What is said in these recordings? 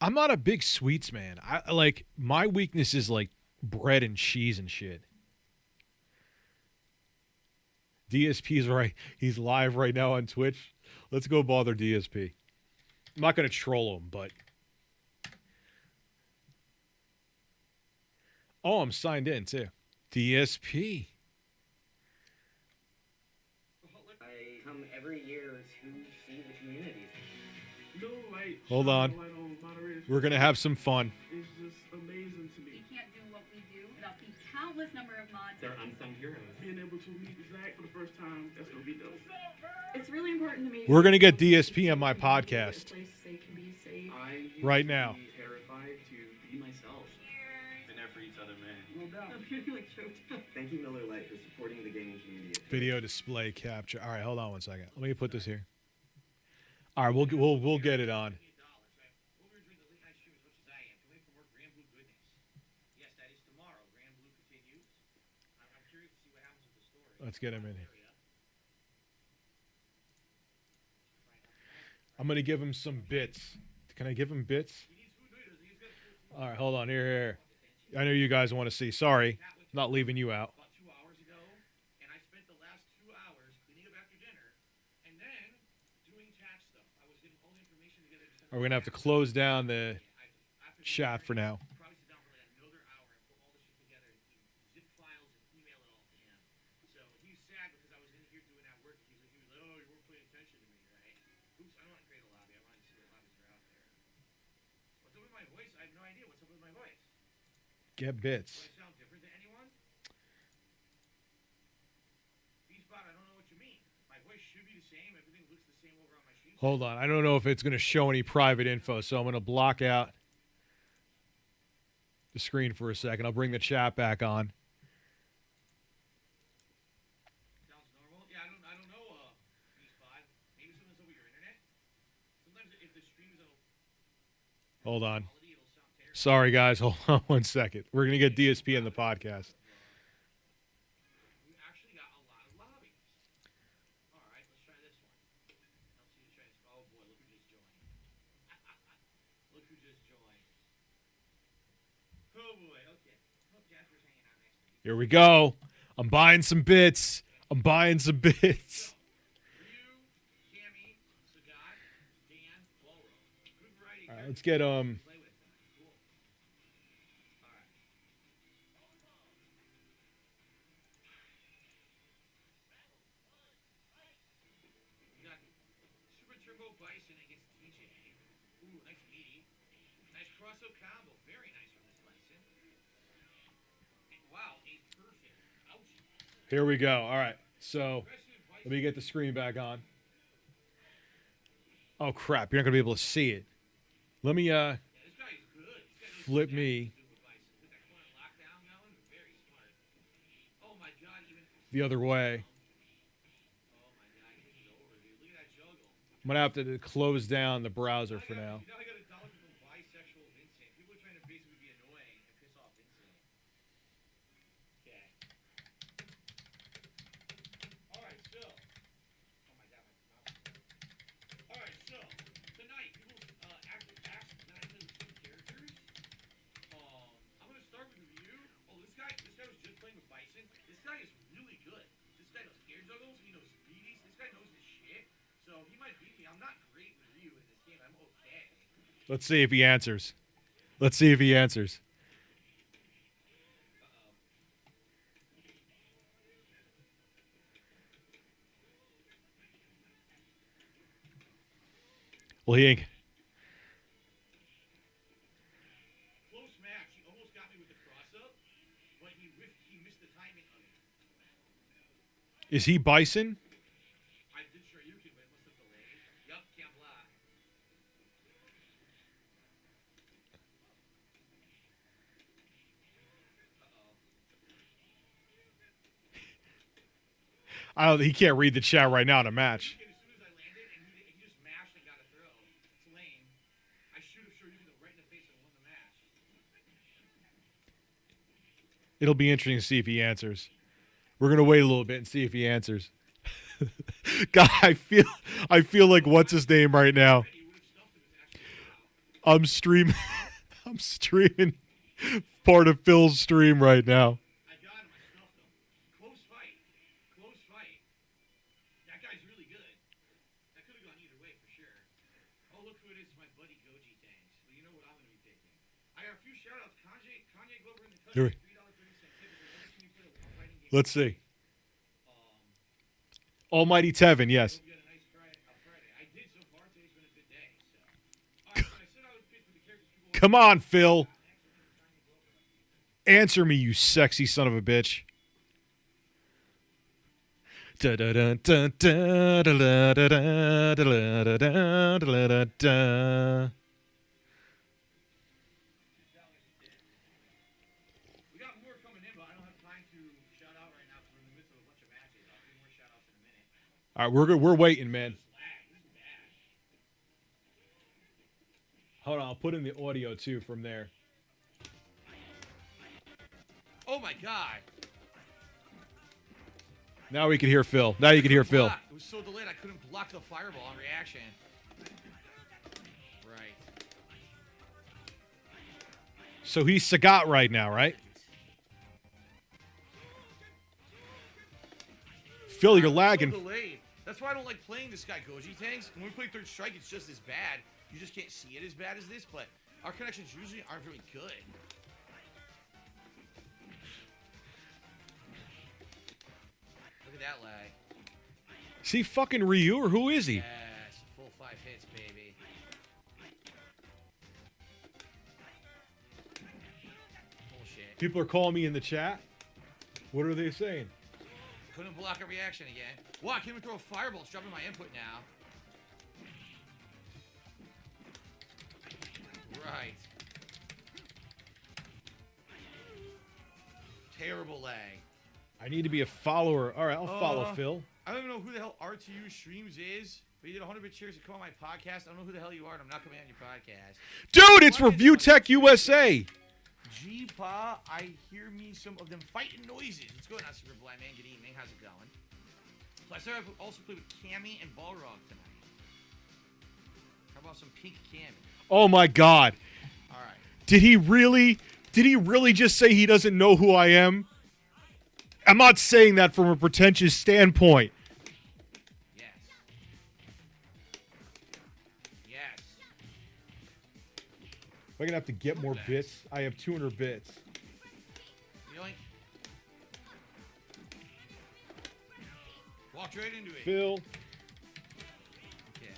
I'm not a big sweets man. I like my weakness is like bread and cheese and shit. DSP's right. He's live right now on Twitch. Let's go bother DSP. I'm not going to troll him, but oh, I'm signed in too. DSP. I come every year to see the community. Hold on. We're going to have some fun. It's just amazing to me. We can't do what we do without the countless number of mods. They're unsung heroes. Being able to meet Zach for the first time, that's gonna be dope. It's really important to me. We're going to get DSP on my podcast I right now. Be terrified to be myself. Been there for each other, man. no doubt. Thank you, Miller Lite, for supporting the gaming community. Video display capture. All right, hold on 1 second. Let me put this here. All right, we'll get it on. Let's get him in here. I'm going to give him some bits. Can I give him bits? All right, hold on. Here. I know you guys want to see. Sorry, not leaving you out. We're going to have to close down the chat for now. Get bits. Hold on. I don't know if it's going to show any private info, so I'm going to block out the screen for a second. I'll bring the chat back on. Sounds normal. Yeah, I don't know. Maybe something's over your internet. Sometimes if the stream's Hold on. Sorry, guys. Hold on 1 second. We're going to get DSP in the podcast. we actually got a lot of lobbies. All right, let's try this one. Let's see you try this. Oh boy, look who just joined. Look who just joined. Oh boy. Okay. Oh, Jasper's hanging out next to me. Here we go. I'm buying some bits. I'm buying some bits. Ryu, Cammy, Sagat, Dan, Ballroom. Good variety. All right, let's get Play with. Cool. All right. We got Super Turbo Bison against DJ. Ooh, nice meaty. Nice cross-up combo. Very nice from this Bison. And wow, a perfect. Ouch. Here we go. All right. So Aggressive Bison. let me get the screen back on. Oh, crap. You're not going to be able to see it. Let me Yeah, this guy is good. This guy knows flip exactly me what to do with Bison. With that corner lockdown going, very smart. Oh my god, even. the other way. Oh my god, this is over, dude. Look at that juggle. I'm going to have to close down the browser for now. Now I got a dollar from bisexual Vincent. People are trying to basically be annoying and piss off Vincent. Okay. Alright, so. Oh my god, my mouse. Alright, so. Tonight, people actually asked 9 of the characters. I'm gonna start with review. Oh, this guy was just playing with Bison. This guy is really good. This guy knows air juggles, he knows beaties, this guy knows his shit. So he might beat me. I'm not great with Ryu in this game. I'm okay. Let's see if he answers. Let's see if he answers. Well, he ain't. Close match. He almost got me with the cross-up, but he missed the timing of it. Is he Bison? I did sure you could, but it must have delayed. Yup, can't lie. He can't read the chat right now in a match. As soon as I landed, and he just mashed and got a throw. It's lame. I should have sure you right in the face and won the match. It'll be interesting to see if he answers. We're gonna wait a little bit and see if he answers. God, I feel like what's his name right now. He would have stumped him if it actually I'm streaming. I'm streaming part of Phil's stream right now. I got him. I stuffed him. Close fight. Close fight. That guy's really good. That could have gone either way for sure. Oh, look who it is. My buddy Goji Tanks. Well, you know what I'm going to be picking. I got a few shout-outs. Kanye Glover in the cut. Here we- Let's see. Almighty Tevin, yes. Hope you had a nice Friday. I did so far. Today's been a good day. So. All right, so I said I would pick for the characters people. Come on, Phil. Answer me, you sexy son of a bitch. Da da da da da da da da da da da da. We got more coming in, but I don't have time to shout out right now because we're in the midst of a bunch of matches. I'll do more shout outs in a minute. All right, we're good. We're waiting, man. Lag. This is bad. Hold on, I'll put in the audio too from there. Oh my god. Now we can hear Phil. Now you can hear Phil. It was so delayed I couldn't block the fireball on reaction. Right. So he's Sagat right now, right? Phil, you're lagging. So delayed. That's why I don't like playing this guy, Goji Tanks. When we play Third Strike, it's just as bad. You just can't see it as bad as this, but our connections usually aren't very good. Look at that lag. Is he fucking Ryu or who is he? Yes, full 5 hits, baby. Bullshit. People are calling me in the chat. What are they saying? Couldn't block a reaction again. Wow, I can't even throw a fireball. It's dropping my input now. Right. Terrible lag. I need to be a follower. All right, I'll follow Phil. I don't even know who the hell RTU Streams is, but you did 100-bit shares to come on my podcast. I don't know who the hell you are, and I'm not coming on your podcast. Dude, it's ReviewTechUSA. G-Pa, I hear me some of them fighting noises. What's going on, Super Blind Man? Good evening. How's it going? So I said I also play with Cammy and Balrog tonight. How about some pink Cammy? Oh my God. All right. Did he really just say he doesn't know who I am? I'm not saying that from a pretentious standpoint. Yes. Yes. Am I gonna have to get more bits? I have 200 bits. Yoink. Walked right into it. Phil. Okay.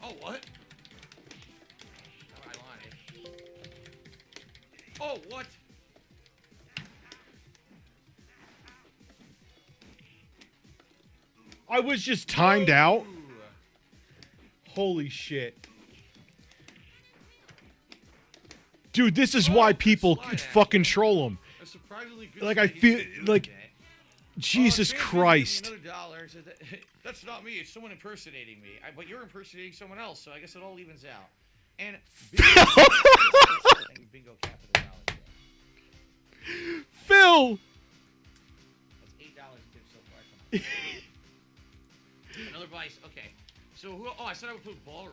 Oh, what? Not what I wanted. Oh, what? I was just timed out. Ooh. Holy shit. Dude, this is why people slide, fucking actually. troll him. A surprisingly good Like, I slide. feel- You can do like- that. Jesus James Christ. gave me another $1. Said that's not me. It's someone impersonating me. But you're impersonating someone else, so I guess it all evens out. And bingo capital dollars. Phil! That's $8 in tips so far tonight. Another vice. Okay. So who? Oh, I said I would put Balrog.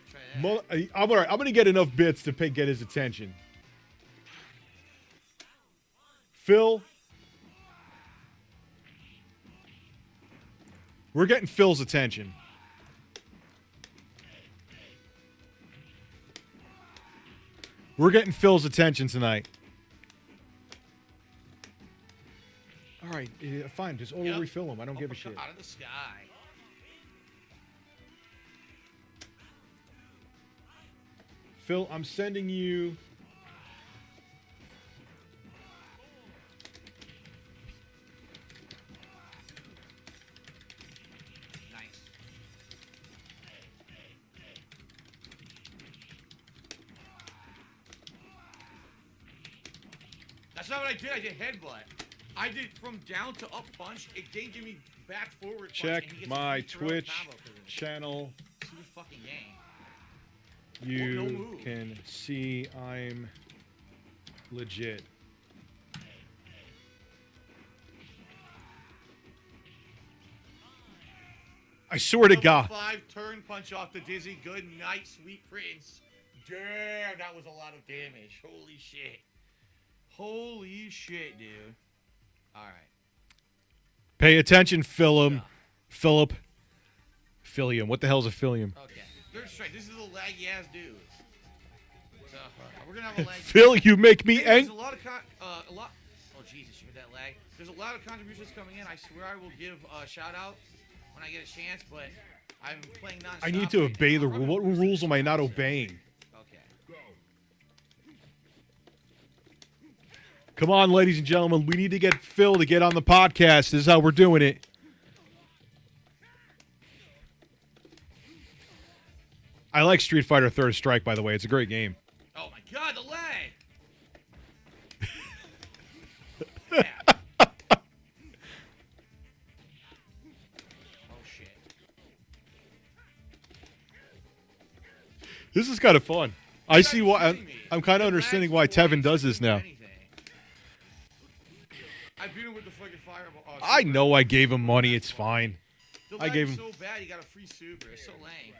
Try that. I'm alright. I'm gonna get enough bits to get his attention. Phil. We're getting Phil's attention. We're getting Phil's attention tonight. Alright, fine. Just auto refill him. I don't give a shit. Out of the sky. Phil, I'm sending you... Nice. That's not what I did. I did headbutt. I did from down to up punch. It didn't give me back forward punch. Check and he gets my a free throw Twitch combo 'cause of it. channel. See the fucking game. no You move. can see I'm legit. I swear to God. 5 turn punch off the Dizzy. Good night, sweet prince. Damn, that was a lot of damage. Holy shit. Holy shit, dude. All right. Pay attention, Philip. Philium. What the hell's a Philium? Okay. Third strike. This is a laggy ass dude. So we're gonna have a lag. Phil, you make me There's angry. a lot of Oh Jesus, you heard that lag? There's a lot of contributions coming in. I swear I will give a shout out when I get a chance, but I'm playing non-stop. I need to right obey now. the rule. What rules am I not obeying? Okay. Come on, ladies and gentlemen. We need to get Phil to get on the podcast. This is how we're doing it. I like Street Fighter Third Strike, by the way. It's a great game. Oh my God, the lag! Yeah. Oh shit. This is kind of fun. I You see guys why. kidding me? I'm kind The of understanding lag's why twice Tevin does this for now. anything. I beat him with the fucking fireball. Oh, I super. know I gave him money. It's fine. The I lag gave is him- so bad he got a free super. It's so lame.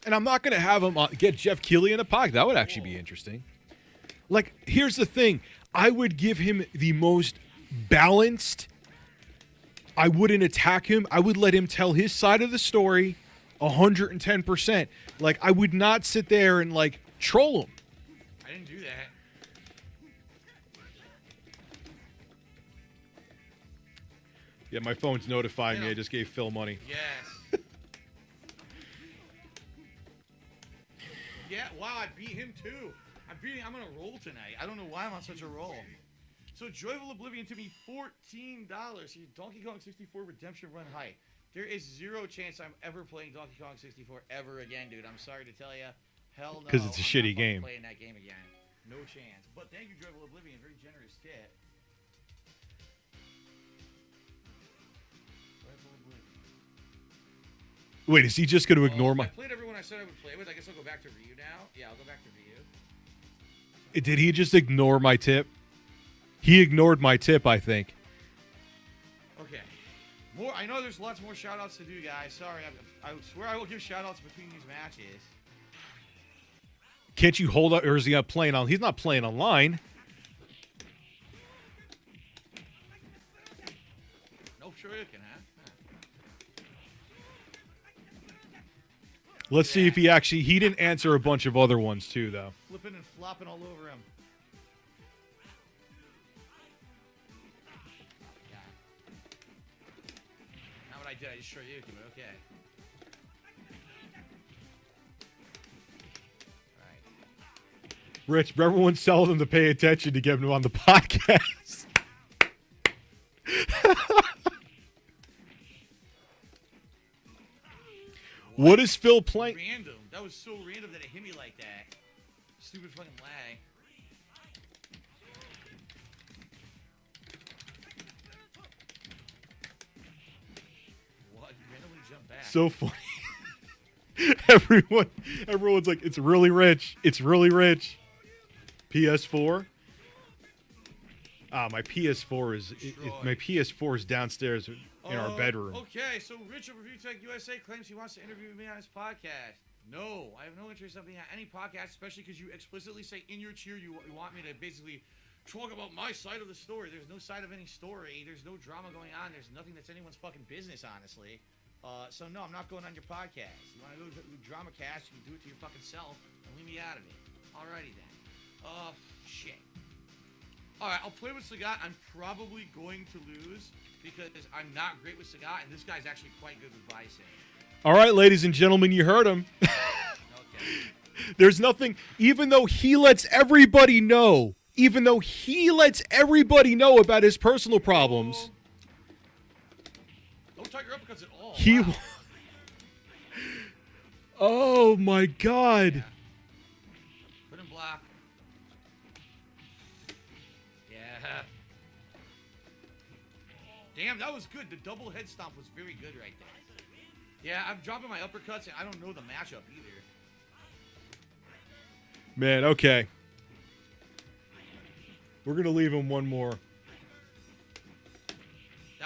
And I'm not going to have him get Jeff Keighley in a pocket. That would actually be interesting. Like, here's the thing. I would give him the most balanced. I wouldn't attack him. I would let him tell his side of the story 110%. Like, I would not sit there and, like, troll him. I didn't do that. Yeah, my phone's notifying me. I just gave Phil money. Yes. Yeah, wow, I beat him too. I'm on a roll tonight. I don't know why I'm on such a roll. So Joyful Oblivion to me $14. Donkey Kong 64 Redemption Run High. There is zero chance I'm ever playing Donkey Kong 64 ever again, dude. I'm sorry to tell you. Hell no. 'Cause it's a I'm not shitty fucking game. Playing that game again. No chance. But thank you, Joyful Oblivion. Very generous tip. Joyful Oblivion. Wait, is he just going to ignore I my... played everyone I said I would play with. I guess I'll go back to Ryu now. Yeah, I'll go back to Ryu. Did he just ignore my tip? He ignored my tip, I think. Okay. More. I know there's lots more shout-outs to do, guys. Sorry. I swear I will give shout-outs between these matches. Can't you hold up, or is he not playing on? He's not playing online. No, sure you can, huh? Let's see if he actually... He didn't answer a bunch of other ones, too, though. Flipping and flopping all over him. Yeah. Not what I did. I just showed you, but okay. Alright. Rich, everyone's telling him to pay attention to get him on the podcast. What is Phil playing? Random. That was so random that it hit me like that. Stupid fucking lag. What? You randomly jumped back. So funny. Everyone's like, it's really rich. It's really rich. PS4. My PS4 is my PS4 is downstairs in our bedroom. Okay, so Rich of ReviewTechUSA claims he wants to interview me on his podcast. No, I have no interest in being on any podcast, especially because you explicitly say in your cheer you want me to basically talk about my side of the story. There's no side of any story. There's no drama going on. There's nothing that's anyone's fucking business, honestly. So no, I'm not going on your podcast. You want to go to drama cast, you can do it to your fucking self and leave me out of it. Alrighty then. Shit. Alright, I'll play with Sagat. I'm probably going to lose because I'm not great with Sagat, and this guy's actually quite good with Bison. All right, ladies and gentlemen, you heard him. Okay. There's nothing, even though he lets everybody know about his personal problems. Don't tighten your uppercuts at all. He. Wow. Oh my God. Yeah. Put him block. Yeah. Damn, that was good. The double head stomp was very good right there. Yeah, I'm dropping my uppercuts, and I don't know the matchup either. Man, okay. We're going to leave him one more.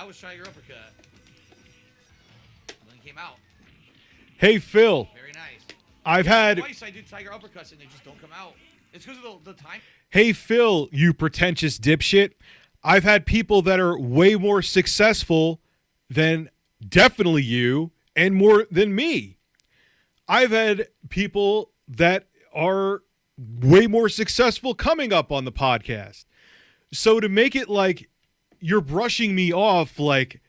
That was Tiger Uppercut. When it came out. Hey, Phil. Very nice. I've had... Twice I do Tiger Uppercuts and they just don't come out. It's because of the time. Hey, Phil, you pretentious dipshit. I've had people that are way more successful than definitely you and more than me. I've had people that are way more successful coming up on the podcast. So to make it like you're brushing me off like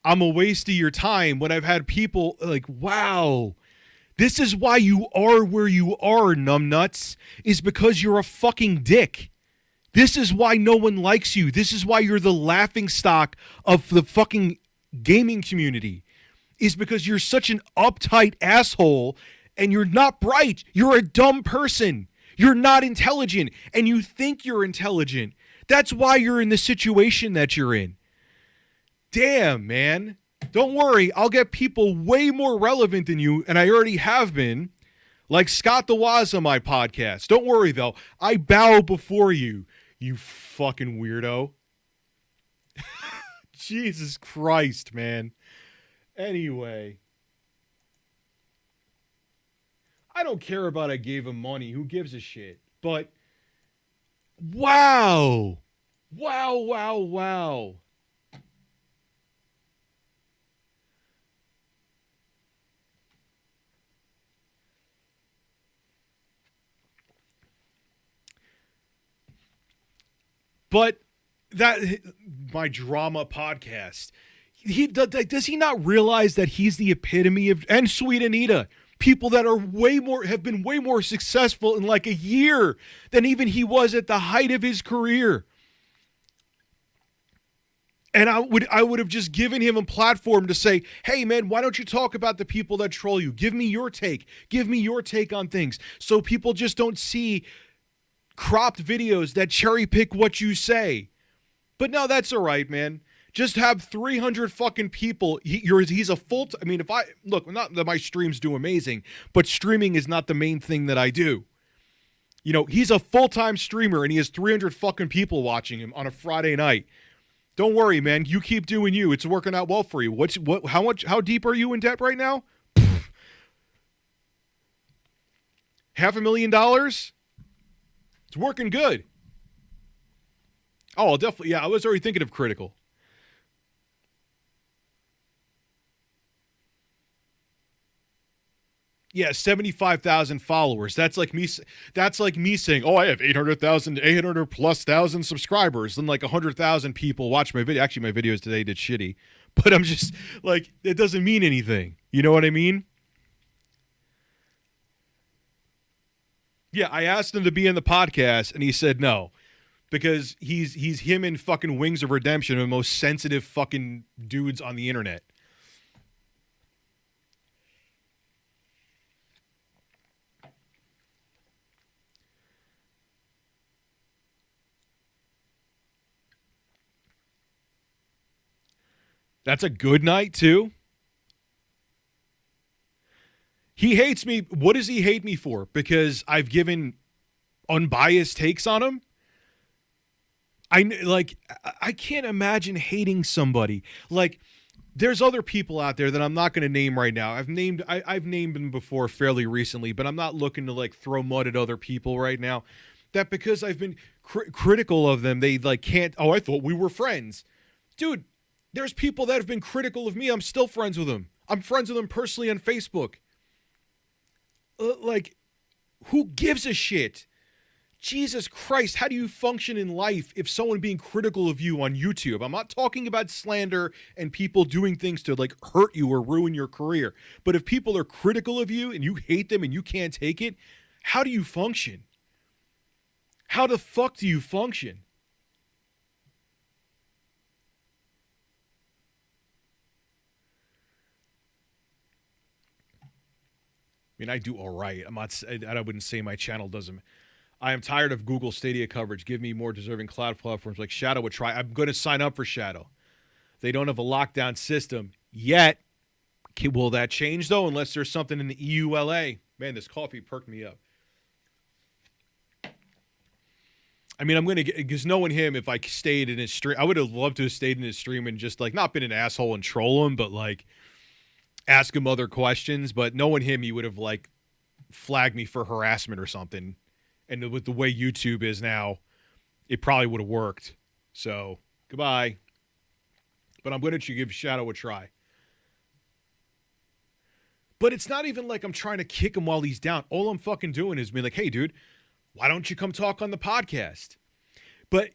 I'm a waste of your time when I've had people like, wow, this is why you are where you are, numbnuts, is because you're a fucking dick. This is why no one likes you. This is why you're the laughingstock of the fucking gaming community, is because you're such an uptight asshole and you're not bright. You're a dumb person. You're not intelligent and you think you're intelligent. That's why you're in the situation that you're in. Damn, man. Don't worry. I'll get people way more relevant than you, and I already have been, like Scott the Waz on my podcast. Don't worry, though. I bow before you, you fucking weirdo. Jesus Christ, man. Anyway. I don't care about I gave him money. Who gives a shit? But, wow. Wow, wow, wow. But that, my drama podcast, does he not realize that he's the epitome of, and Sweet Anita, people that are have been way more successful in like a year than even he was at the height of his career. And I would have just given him a platform to say, hey man, why don't you talk about the people that troll you? Give me your take. Give me your take on things. So people just don't see cropped videos that cherry pick what you say. But no, that's all right, man. Just have 300 fucking people. He's a full... I mean, look, not that my streams do amazing, but streaming is not the main thing that I do. You know, he's a full-time streamer and he has 300 fucking people watching him on a Friday night. Don't worry, man. You keep doing you. It's working out well for you. How deep are you in debt right now? $500,000? It's working good. Oh, definitely. Yeah, I was already thinking of Critical. Yeah, 75,000 followers. That's like me saying, "Oh, I have 800 plus thousand subscribers." Then like 100,000 people watch my video. Actually, my videos today did shitty, but I'm just like, it doesn't mean anything. You know what I mean? Yeah, I asked him to be in the podcast, and he said no, because he's him and fucking Wings of Redemption are the most sensitive fucking dudes on the internet. That's a good night, too. He hates me. What does he hate me for? Because I've given unbiased takes on him? I can't imagine hating somebody. Like, there's other people out there that I'm not going to name right now. I've named them before fairly recently, but I'm not looking to, like, throw mud at other people right now. That because I've been critical of them, they, like, can't... Oh, I thought we were friends. Dude... There's people that have been critical of me. I'm still friends with them. I'm friends with them personally on Facebook. Like, who gives a shit? Jesus Christ, how do you function in life if someone being critical of you on YouTube? I'm not talking about slander and people doing things to, like, hurt you or ruin your career. But if people are critical of you and you hate them and you can't take it, how do you function? How the fuck do you function? I mean, I do all right. I wouldn't say my channel doesn't. I am tired of Google Stadia coverage. Give me more deserving cloud platforms like Shadow would try. I'm going to sign up for Shadow. They don't have a lockdown system yet. Will that change, though, unless there's something in the EULA? Man, this coffee perked me up. I mean, I'm going to get, because knowing him, if I stayed in his stream, I would have loved to have stayed in his stream and just like not been an asshole and troll him, but like ask him other questions. But knowing him, he would have like flagged me for harassment or something. And with the way YouTube is now, it probably would have worked. So goodbye. But I'm going to give Shadow a try. But it's not even like I'm trying to kick him while he's down. All I'm fucking doing is being like, hey, dude, why don't you come talk on the podcast? But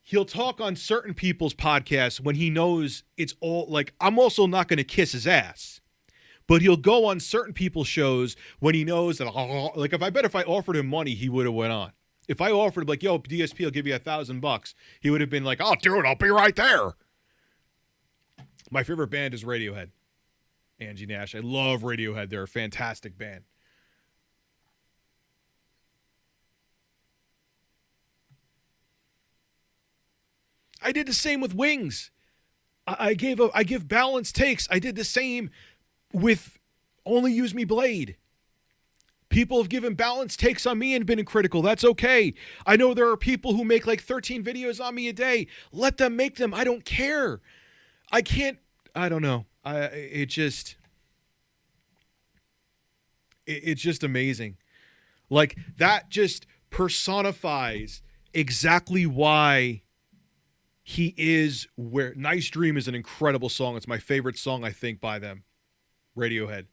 he'll talk on certain people's podcasts when he knows it's all like, I'm also not going to kiss his ass. But he'll go on certain people's shows when he knows that, like, if I offered him money, he would have went on. If I offered him, like, yo, DSP, I'll give you $1,000, he would have been like, oh, dude, I'll be right there. My favorite band is Radiohead. Angie Nash. I love Radiohead. They're a fantastic band. I did the same with Wings. I give balanced takes. I did the same with Only Use Me Blade. People have given balanced takes on me and been critical. That's okay. I know there are people who make like 13 videos on me a day. Let them make them. I don't care. I don't know. It's just amazing. Like, that just personifies exactly why he is where... Nice Dream is an incredible song. It's my favorite song, I think, by them. Radiohead.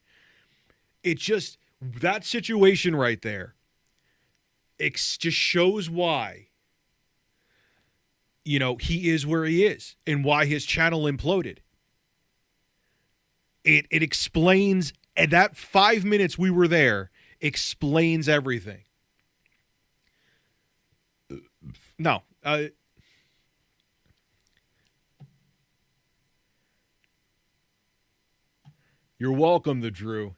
It just... That situation right there, it just shows why, you know, he is where he is and why his channel imploded. It explains, and that 5 minutes we were there explains everything. No. You're welcome, the Drew.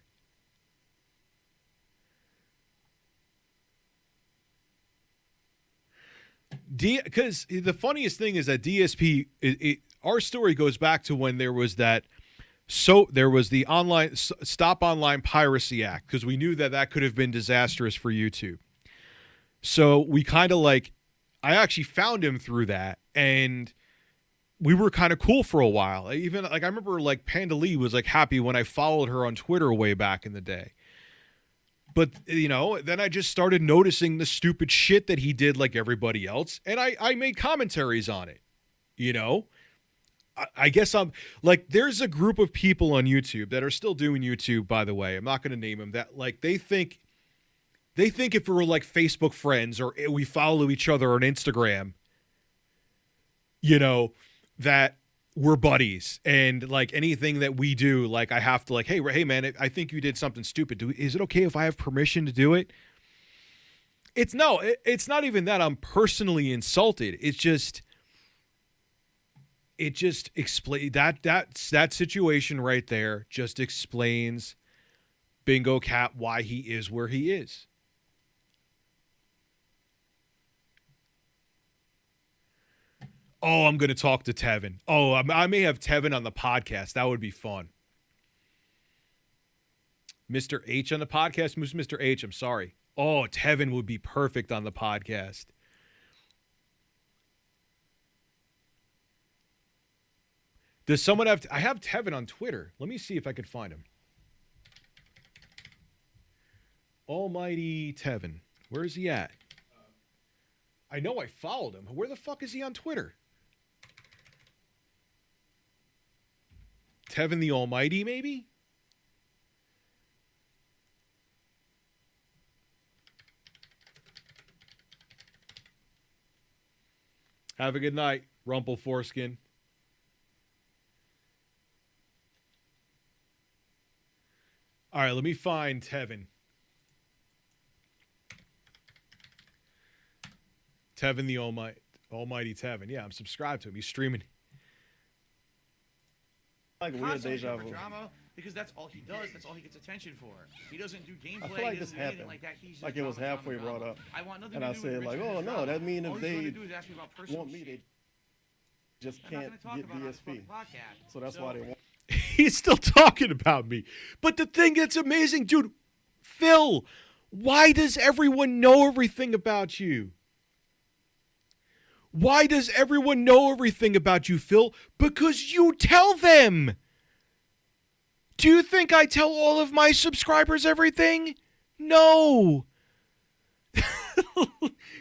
Because the funniest thing is that DSP, our story goes back to when there was that, so there was the Stop Online Piracy Act, because we knew that could have been disastrous for YouTube. So we kind of like, I actually found him through that, and we were kind of cool for a while. Even like, I remember like Panda Lee was like happy when I followed her on Twitter way back in the day. But, you know, then I just started noticing the stupid shit that he did like everybody else. And I made commentaries on it, you know. I guess I'm like, there's a group of people on YouTube that are still doing YouTube, by the way. I'm not going to name them, that like they think if we're like Facebook friends or we follow each other on Instagram, you know, that we're buddies, and like anything that we do, like I have to like, hey man, I think you did something stupid. Is it okay if I have permission to do it? It's not even that I'm personally insulted. It just explain that situation right there just explains Bingo Cat why he is where he is. Oh, I'm going to talk to Tevin. Oh, I may have Tevin on the podcast. That would be fun. Mr. H on the podcast? Who's Mr. H? I'm sorry. Oh, Tevin would be perfect on the podcast. Does someone have... I have Tevin on Twitter. Let me see if I could find him. Almighty Tevin. Where is he at? I know I followed him. Where the fuck is he on Twitter? Tevin the Almighty, maybe? Have a good night, Rumple Foreskin. All right, let me find Tevin. Tevin the Almighty Tevin. Yeah, I'm subscribed to him. He's streaming. Like a weird deja vu. Drama, because that's all he does. That's all he gets attention for. He doesn't do gameplay. I feel like this happened. Like that. He's like it was halfway brought up. I want nothing and to I do said with like, Richard oh no, drama. that mean All if he's gonna they do is ask me about personal want me, shit. they just I'm not can't gonna talk get about it on this DSP. fucking podcast. So that's why they want. He's still talking about me. But the thing that's amazing, dude, Phil, why does everyone know everything about you? Why does everyone know everything about you, Phil? Because you tell them. Do you think I tell all of my subscribers everything? No.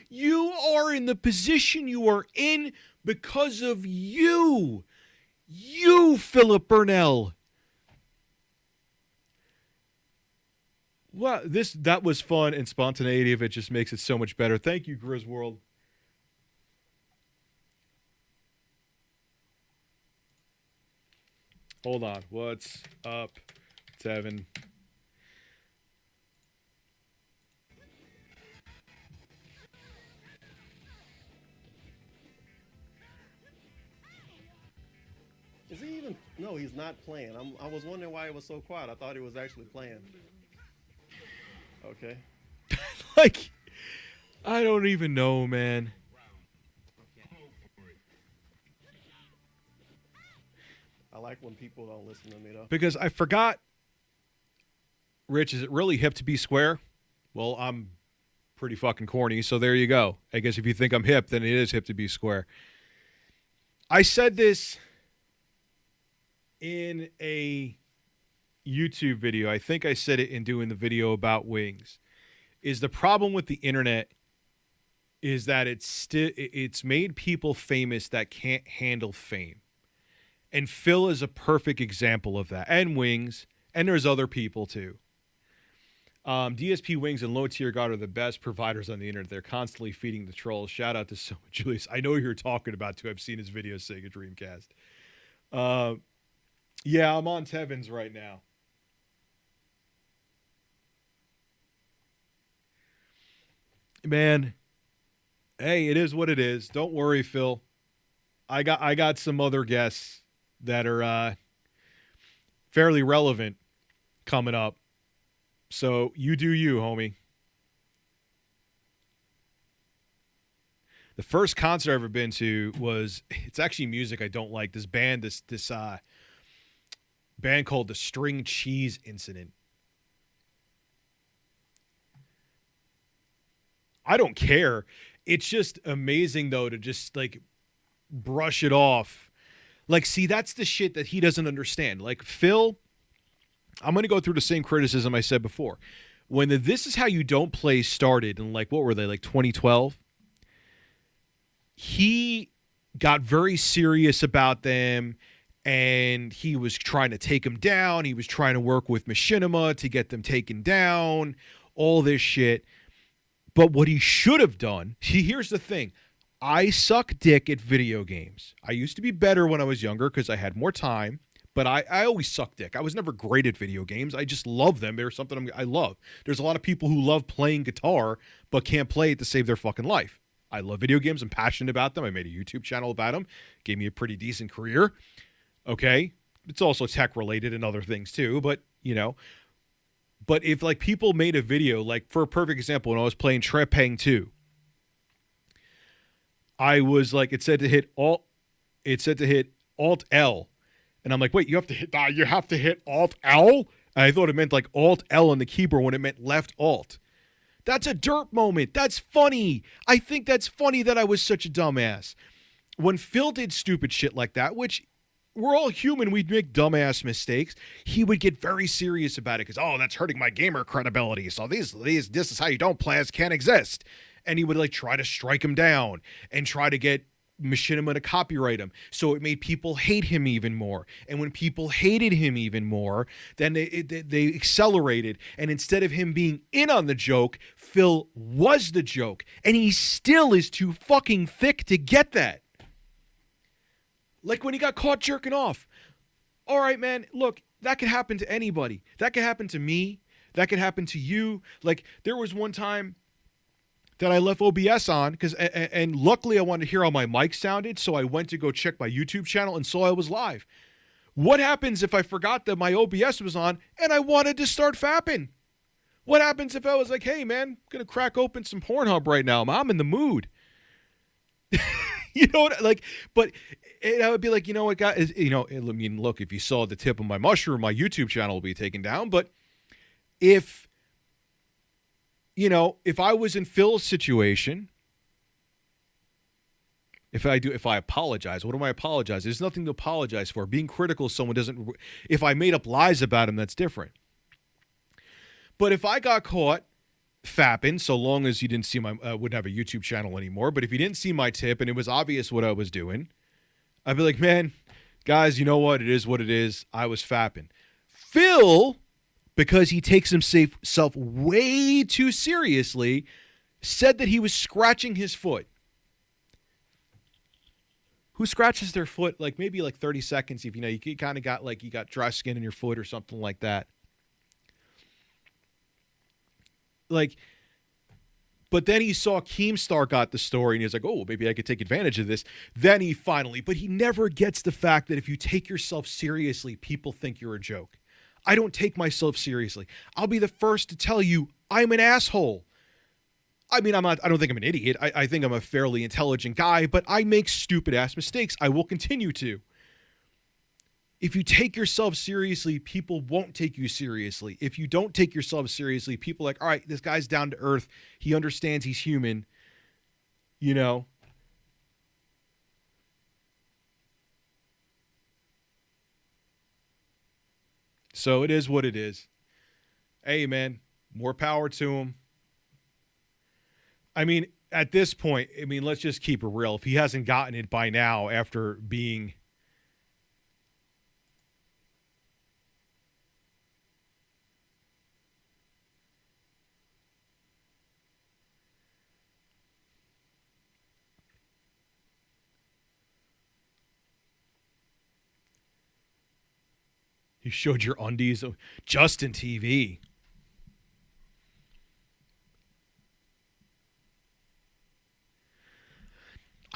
You are in the position you are in because of you. You, Philip Burnell. Well, that was fun, and spontaneity of it just makes it so much better. Thank you, Griswold. Hold on. What's up, Tevin? Is he even? No, he's not playing. I was wondering why he was so quiet. I thought he was actually playing. Okay. Like, I don't even know, man. I like when people don't listen to me, though. Because I forgot, Rich, is it really hip to be square? Well, I'm pretty fucking corny, so there you go. I guess if you think I'm hip, then it is hip to be square. I said this in a YouTube video. I think I said it in doing the video about wings. Is the problem with the internet is that it's made people famous that can't handle fame. And Phil is a perfect example of that. And Wings. And there's other people too. DSP Wings and Low Tier God are the best providers on the internet. They're constantly feeding the trolls. Shout out to Soma Julius. I know who you're talking about too. I've seen his video, Sega Dreamcast. Yeah, I'm on Tevin's right now. Man, hey, it is what it is. Don't worry, Phil. I got some other guests that are fairly relevant coming up. So you do you, homie. The first concert I've ever been to was, it's actually music I don't like. This band, this band called the String Cheese Incident. I don't care. It's just amazing, though, to just, like, brush it off. Like, see, that's the shit that he doesn't understand. Like, Phil, I'm going to go through the same criticism I said before. When the This Is How You Don't Play started, in, like, what were they, like 2012? He got very serious about them, and he was trying to take them down. He was trying to work with Machinima to get them taken down, all this shit. But what he should have done, here's the thing. I suck dick at video games. I used to be better when I was younger because I had more time, but I always suck dick. I was never great at video games. I just love them. They're something I love. There's a lot of people who love playing guitar but can't play it to save their fucking life. I love video games. I'm passionate about them. I made a YouTube channel about them. Gave me a pretty decent career. Okay? It's also tech-related and other things too, but, you know. But if, like, people made a video, like, for a perfect example, when I was playing Trepang 2, I was like, it said to hit Alt L, and I'm like, wait, you have to hit Alt L? And I thought it meant like Alt L on the keyboard when it meant left Alt. That's a derp moment. That's funny. I think that's funny that I was such a dumbass. When Phil did stupid shit like that, which we're all human, we'd make dumbass mistakes, he would get very serious about it because, oh, that's hurting my gamer credibility. So this is how you don't play, as can't exist. And he would, like, try to strike him down and try to get Machinima to copyright him. So it made people hate him even more. And when people hated him even more, then they accelerated. And instead of him being in on the joke, Phil was the joke. And he still is too fucking thick to get that. Like when he got caught jerking off. All right, man, look, that could happen to anybody. That could happen to me. That could happen to you. Like, there was one time that I left OBS on and luckily I wanted to hear how my mic sounded, so I went to go check my YouTube channel and saw I was live. What happens if I forgot that my OBS was on and I wanted to start fapping? What happens if I was like, hey, man, I'm going to crack open some Pornhub right now. I'm in the mood. You know what? Like, but I would be like, you know what, guys? You know, I mean, look, if you saw the tip of my mushroom, my YouTube channel will be taken down. But if, you know, if I was in Phil's situation, If I apologize, what am I apologizing? There's nothing to apologize for. Being critical of someone doesn't. If I made up lies about him, that's different. But if I got caught fapping, so long as you didn't see my, wouldn't have a YouTube channel anymore. But if you didn't see my tip and it was obvious what I was doing, I'd be like, man, guys, you know what? It is what it is. I was fapping. Phil, because he takes himself way too seriously, said that he was scratching his foot. Who scratches their foot like maybe like 30 seconds if you kind of got like you got dry skin in your foot or something like that. Like, but then he saw Keemstar got the story and he was like, oh, maybe I could take advantage of this. Then but he never gets the fact that if you take yourself seriously, people think you're a joke. I don't take myself seriously. I'll be the first to tell you I'm an asshole. I mean, I don't think I'm an idiot. I think I'm a fairly intelligent guy, but I make stupid ass mistakes. I will continue to. If you take yourself seriously, people won't take you seriously. If you don't take yourself seriously, people are like, all right, this guy's down to earth. He understands he's human. You know? So it is what it is. Hey, man, more power to him. I mean, at this point, I mean, let's just keep it real. If he hasn't gotten it by now after being... You showed your undies Justin TV.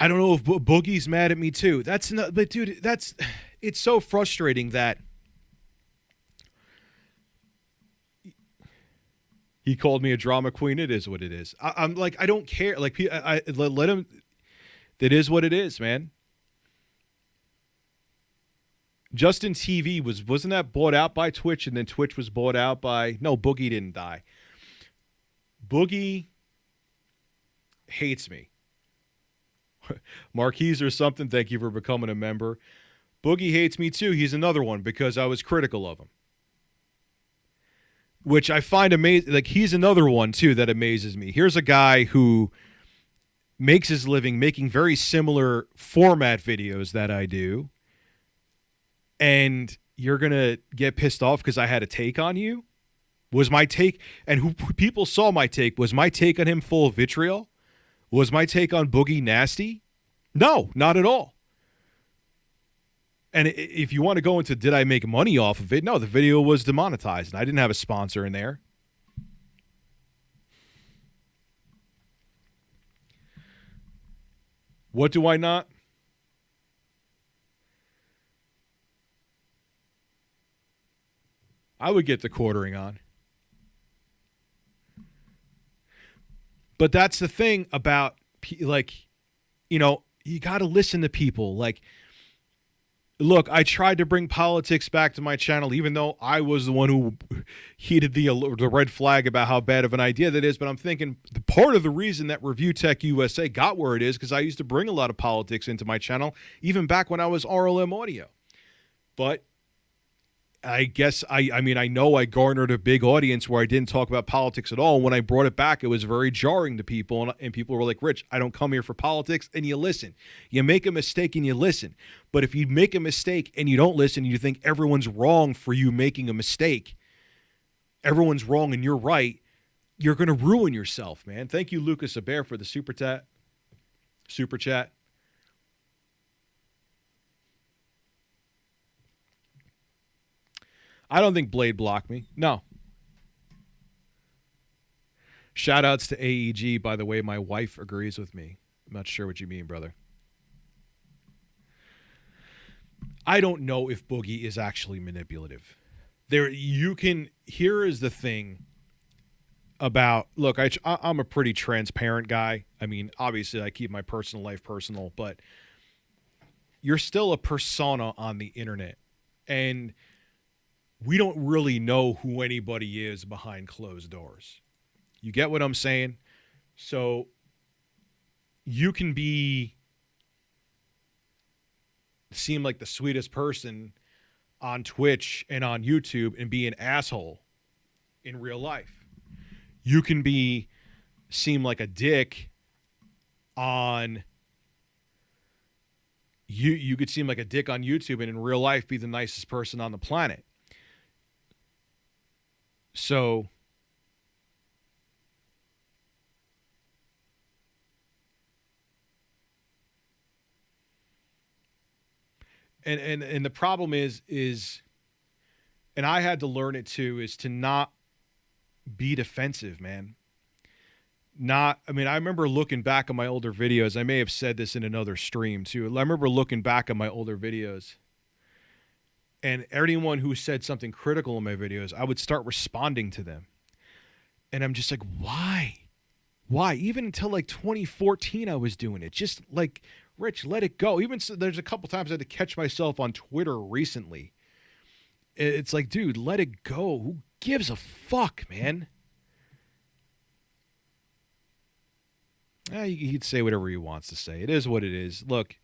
I don't know if Boogie's mad at me too. But dude, it's so frustrating that he called me a drama queen. It is what it is. I'm like, I don't care. Like, I let him. That is what it is, man. Justin TV wasn't that bought out by Twitch, and then Twitch was bought out by... No, Boogie didn't die. Boogie hates me. Marquise or something, thank you for becoming a member. Boogie hates me too. He's another one because I was critical of him. Which I find amazing. Like, he's another one too that amazes me. Here's a guy who makes his living making very similar format videos that I do. And you're going to get pissed off because I had a take on you? Was my take, and who people saw my take, was my take on him full of vitriol? Was my take on Boogie nasty? No, not at all. And if you want to go into did I make money off of it? No, the video was demonetized, and I didn't have a sponsor in there. What do I not? I would get the quartering on. But that's the thing about, like, you know, you got to listen to people. Like, look, I tried to bring politics back to my channel, even though I was the one who heeded the red flag about how bad of an idea that is. But I'm thinking part of the reason that ReviewTechUSA got where it is because I used to bring a lot of politics into my channel, even back when I was RLM Audio. But I guess, I mean, I know I garnered a big audience where I didn't talk about politics at all. When I brought it back, it was very jarring to people. And people were like, Rich, I don't come here for politics. And you listen. You make a mistake and you listen. But if you make a mistake and you don't listen, and you think everyone's wrong for you making a mistake, everyone's wrong and you're right, you're going to ruin yourself, man. Thank you, Lucas Abair, for the super chat. I don't think Blade blocked me. No. Shout outs to AEG. By the way, my wife agrees with me. I'm not sure what you mean, brother. I don't know if Boogie is actually manipulative. Here is the thing about, look, I'm a pretty transparent guy. I mean, obviously I keep my personal life personal, but you're still a persona on the internet. And we don't really know who anybody is behind closed doors. You get what I'm saying? So you can be seem like the sweetest person on Twitch and on YouTube and be an asshole in real life. You can seem like a dick on you could seem like a dick on YouTube and in real life be the nicest person on the planet. So and the problem is and I had to learn it too, is to not be defensive, man. I remember looking back at my older videos. I may have said this in another stream too. I remember looking back at my older videos, and anyone who said something critical in my videos, I would start responding to them. And I'm just like, why? Why? Even until like 2014, I was doing it. Just like, Rich, let it go. Even so, there's a couple times I had to catch myself on Twitter recently. It's like, dude, let it go. Who gives a fuck, man? He'd say whatever he wants to say. It is what it is. Look,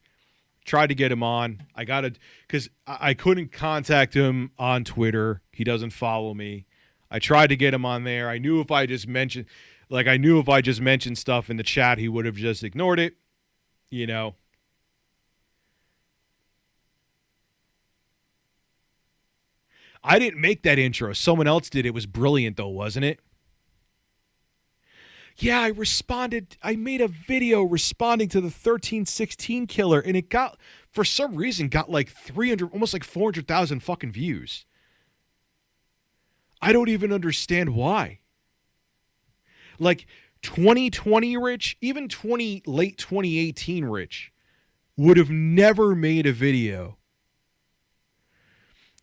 tried to get him on. Because I couldn't contact him on Twitter. He doesn't follow me. I tried to get him on there. I knew if I just mentioned stuff in the chat, he would have just ignored it. You know. I didn't make that intro. Someone else did. It was brilliant, though, wasn't it? Yeah, I responded. I made a video responding to the 1316 killer, and it got, for some reason, like 300, almost like 400,000 fucking views. I don't even understand why. Like 2020 Rich, even late 2018 Rich, would have never made a video.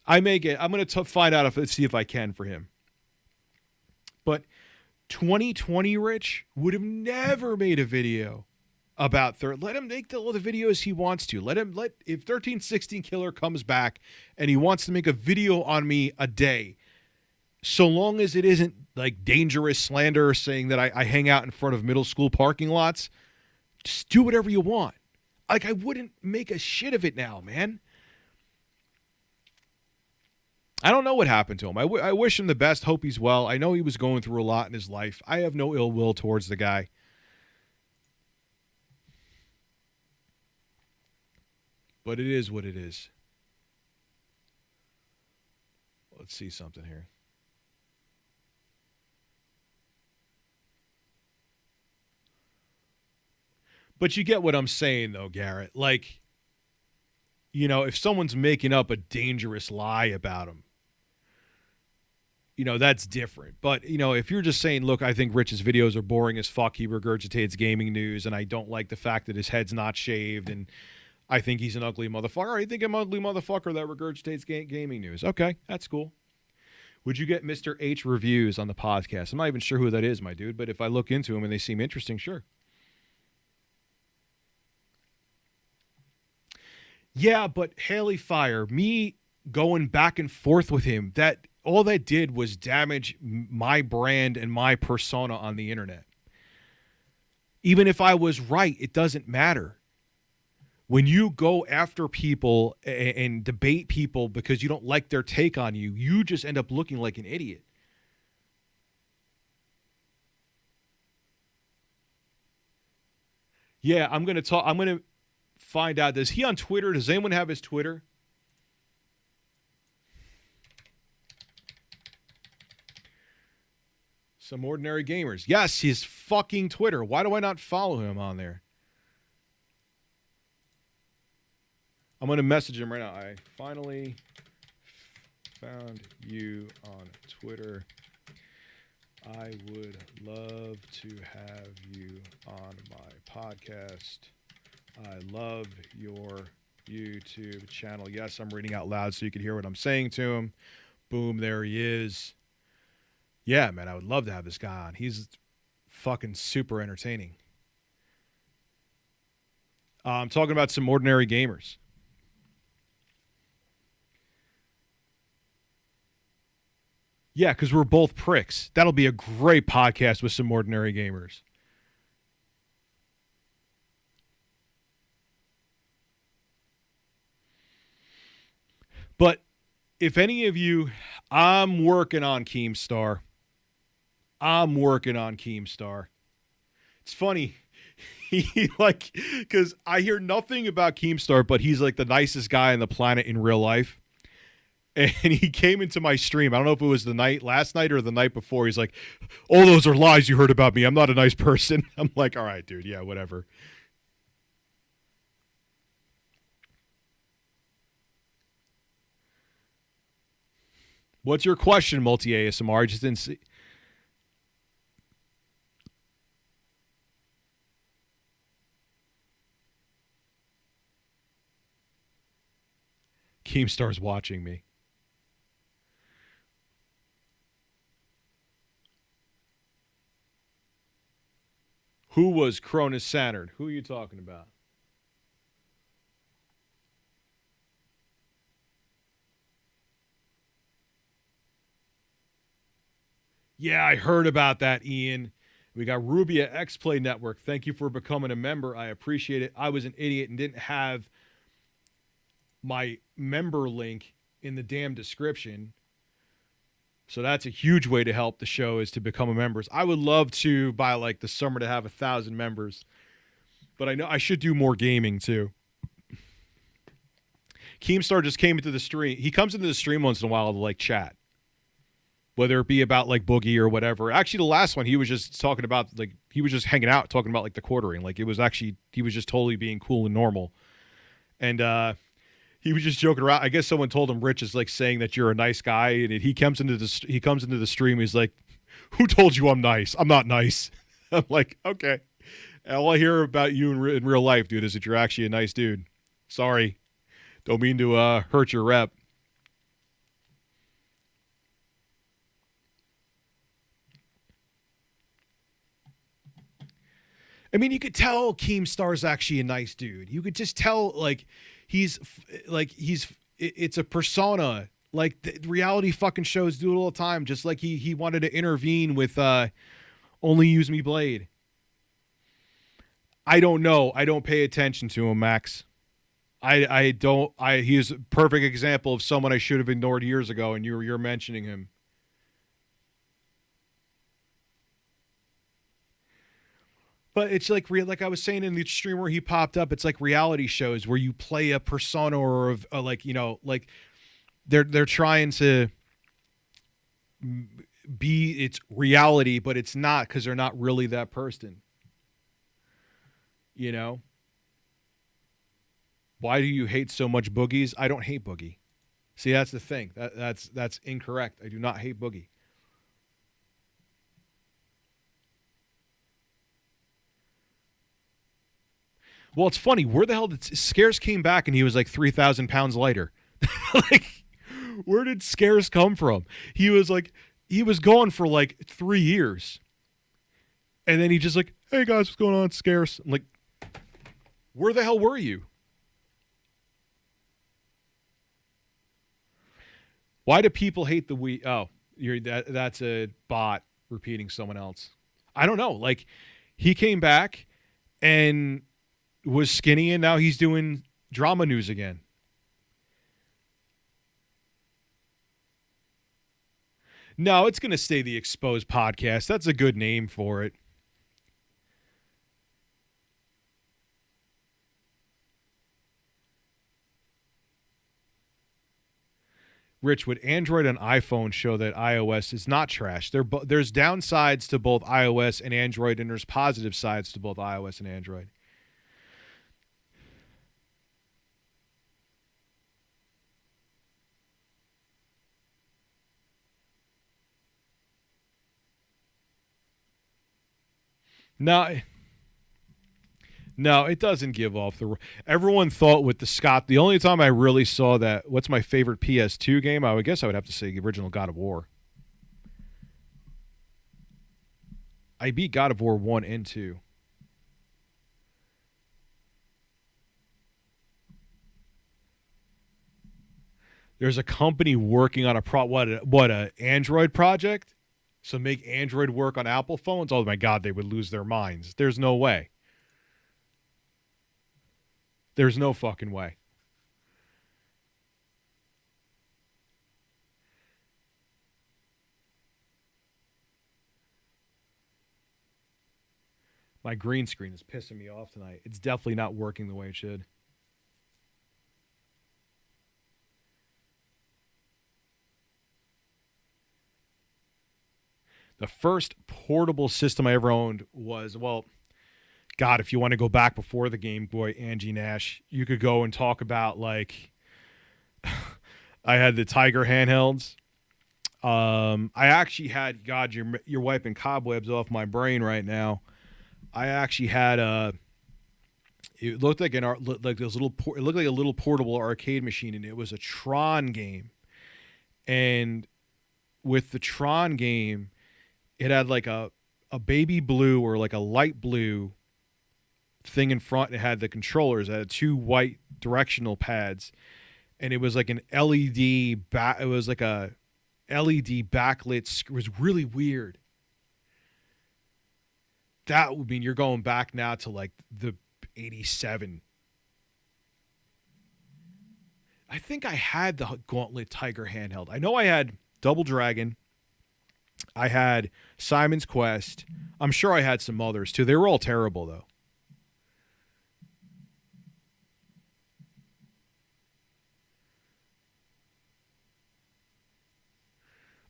I'm going to find out see if I can for him. But 2020 Rich would have never made a video about let him make all the videos he wants to. If 1316 Killer comes back and he wants to make a video on me a day, so long as it isn't like dangerous slander saying that I hang out in front of middle school parking lots, just do whatever you want. Like, I wouldn't make a shit of it now, man. I don't know what happened to him. I wish him the best. Hope he's well. I know he was going through a lot in his life. I have no ill will towards the guy. But it is what it is. Let's see something here. But you get what I'm saying, though, Garrett. Like, you know, if someone's making up a dangerous lie about him, you know, that's different. But, you know, if you're just saying, look, I think Rich's videos are boring as fuck, he regurgitates gaming news, and I don't like the fact that his head's not shaved, and I think he's an ugly motherfucker. I think I'm an ugly motherfucker that regurgitates gaming news. Okay, that's cool. Would you get Mr. H reviews on the podcast? I'm not even sure who that is, my dude, but if I look into him and they seem interesting, sure. Yeah, but Haley Fire, me going back and forth with him, all that did was damage my brand and my persona on the internet. Even if I was right, it doesn't matter. When you go after people and debate people because you don't like their take on you, you just end up looking like an idiot. Yeah, I'm going to find out. Is he on Twitter? Does anyone have his Twitter? Some Ordinary Gamers. Yes, his fucking Twitter. Why do I not follow him on there? I'm going to message him right now. I finally found you on Twitter. I would love to have you on my podcast. I love your YouTube channel. Yes, I'm reading out loud so you can hear what I'm saying to him. Boom, there he is. Yeah, man, I would love to have this guy on. He's fucking super entertaining. I'm talking about Some Ordinary Gamers. Yeah, because we're both pricks. That'll be a great podcast with Some Ordinary Gamers. But if any of you, I'm working on Keemstar. I'm working on Keemstar. It's funny. He like, because I hear nothing about Keemstar, but he's like the nicest guy on the planet in real life. And he came into my stream. I don't know if it was last night or the night before. He's like, all those are lies you heard about me. I'm not a nice person. I'm like, all right, dude. Yeah, whatever. What's your question, multi-ASMR? I just didn't see. Keemstar's watching me. Who was Cronus Saturn? Who are you talking about? Yeah, I heard about that, Ian. We got Rubia X-Play Network. Thank you for becoming a member. I appreciate it. I was an idiot and didn't have my member link in the damn description. So that's a huge way to help the show, is to become a member. I would love to, by like the summer, to have 1,000 members. But I know I should do more gaming too. Keemstar just came into the stream. He comes into the stream once in a while to like chat. Whether it be about like Boogie or whatever. Actually, the last one, he was just talking about, like, he was just hanging out talking about like the quartering. Like, it was actually, he was just totally being cool and normal. And he was just joking around. I guess someone told him Rich is like saying that you're a nice guy, and he comes into the stream. He's like, "Who told you I'm nice? I'm not nice." I'm like, okay. And all I hear about you in real life, dude, is that you're actually a nice dude. Sorry, don't mean to hurt your rep. I mean, you could tell Keemstar's actually a nice dude. You could just tell, like, it's a persona. Like, the reality fucking shows do it all the time. Just like he wanted to intervene with Only Use Me Blade. I don't know. I don't pay attention to him, Max. He is a perfect example of someone I should have ignored years ago, and you're mentioning him. But it's like I was saying in the stream where he popped up, it's like reality shows where you play a persona or like, you know, like they're trying to be it's reality, but it's not, because they're not really that person. You know? Why do you hate so much Boogies? I don't hate Boogie. See, that's the thing. That's incorrect. I do not hate Boogie. Well, it's funny. Where the hell did Scarce came back and he was like 3,000 pounds lighter? Like, where did Scarce come from? He was gone for like 3 years. And then he just like, hey guys, what's going on? Scarce. I'm like, where the hell were you? Why do people hate the Wii? Oh, that's a bot repeating someone else. I don't know. Like, he came back and was skinny, and now he's doing drama news again. No, it's going to stay the Exposed Podcast. That's a good name for it. Rich, would Android and iPhone show that iOS is not trash? There's downsides to both iOS and Android, and there's positive sides to both iOS and Android. No, it doesn't give off the... Everyone thought with the Scott... The only time I really saw that... What's my favorite PS2 game? I would guess I would have to say the original God of War. I beat God of War 1 and 2. There's a company working on a Android project? So make Android work on Apple phones? Oh my God, they would lose their minds. There's no way. There's no fucking way. My green screen is pissing me off tonight. It's definitely not working the way it should. The first portable system I ever owned was, well, God, if you want to go back before the Game Boy, Angie Nash, you could go and talk about, like, I had the Tiger handhelds. I actually had, God, you're wiping cobwebs off my brain right now. I actually had it looked like it looked like a little portable arcade machine, and it was a Tron game. And with the Tron game, it had like a baby blue or like a light blue thing in front. It had the controllers. It had 2 white directional pads, and it was like an LED it was like a LED backlit. It was really weird. That would mean you're going back now to like the 87. I think I had the Gauntlet Tiger handheld. I know I had Double Dragon. I had Simon's Quest. I'm sure I had some others too. They were all terrible though.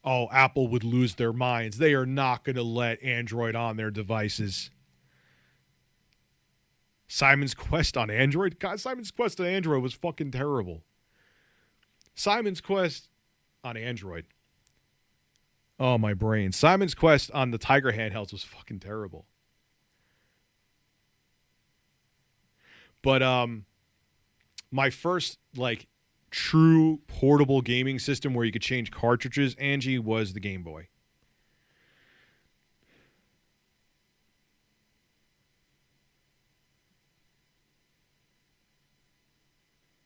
Oh, Apple would lose their minds. They are not going to let Android on their devices. Simon's Quest on Android? God, Simon's Quest on Android was fucking terrible. Simon's Quest on Android. Oh, my brain. Simon's Quest on the Tiger handhelds was fucking terrible. But my first, like, true portable gaming system where you could change cartridges, Angie, was the Game Boy.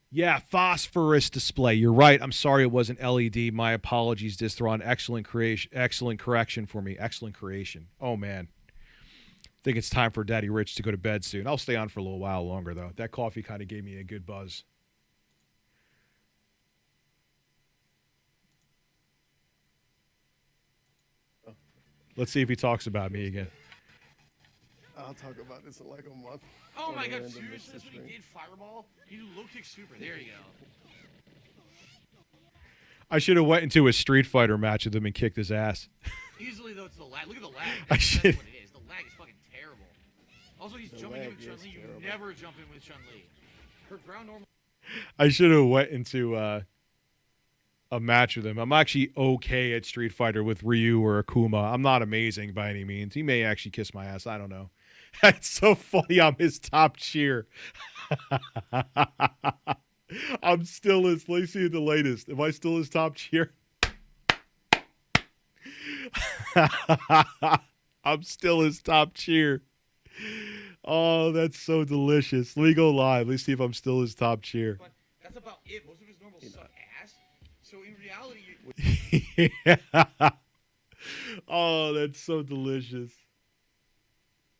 Yeah, phosphorus display. You're right. I'm sorry it wasn't LED. My apologies, Distron. Excellent correction for me. Excellent creation. Oh, man. I think it's time for Daddy Rich to go to bed soon. I'll stay on for a little while longer, though. That coffee kind of gave me a good buzz. Let's see if he talks about me again. I'll talk about this in like a month. Oh my god, Random seriously? That's what stream. he did? Fireball? You do low kick super. There you go. I should have went into a Street Fighter match with him and kicked his ass. Easily, though, it's the lag. Look at the lag. I That's should- what it is. The lag is fucking terrible. Also, he's The jumping in lag with Chun-Li. is You terrible. never jump in with Chun-Li. Her ground normal. I should have went into a match with him. I'm actually okay at Street Fighter with Ryu or Akuma. I'm not amazing by any means. He may actually kiss my ass. I don't know. It's so funny. I'm his top cheer. I'm still his. Let me see the latest. Am I still his top cheer? I'm still his top cheer. Oh, that's so delicious. Let me go live. Let's see if I'm still his top cheer. But that's about it. Most of his normals suck ass. So in reality, Yeah. Oh, that's so delicious.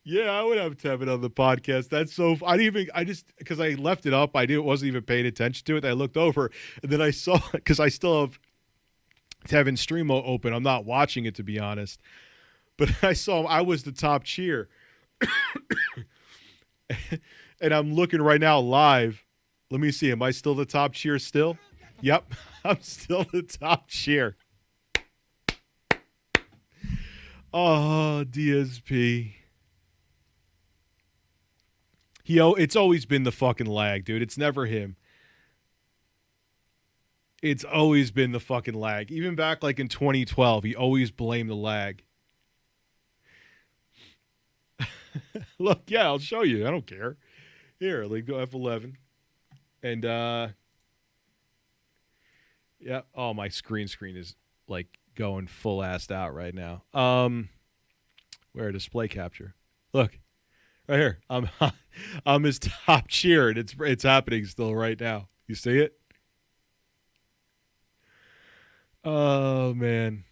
Yeah, I would have Tevin on the podcast. That's so. I just because I left it up. Wasn't even paying attention to it. I looked over and then I saw because I still have Tevin's stream open. I'm not watching it to be honest, but I saw him. I was the top cheer, and I'm looking right now live. Let me see. Am I still the top cheer? Still? Yep, I'm still the top cheer. Oh, DSP. It's always been the fucking lag, dude. It's never him. It's always been the fucking lag. Even back like in 2012, he always blamed the lag. Look, yeah, I'll show you. I don't care. Here, like go F11. And yeah, oh, my screen is like going full assed out right now. Where display capture? Look. Right here. I'm his top cheer, and it's happening still right now. You see it? Oh man.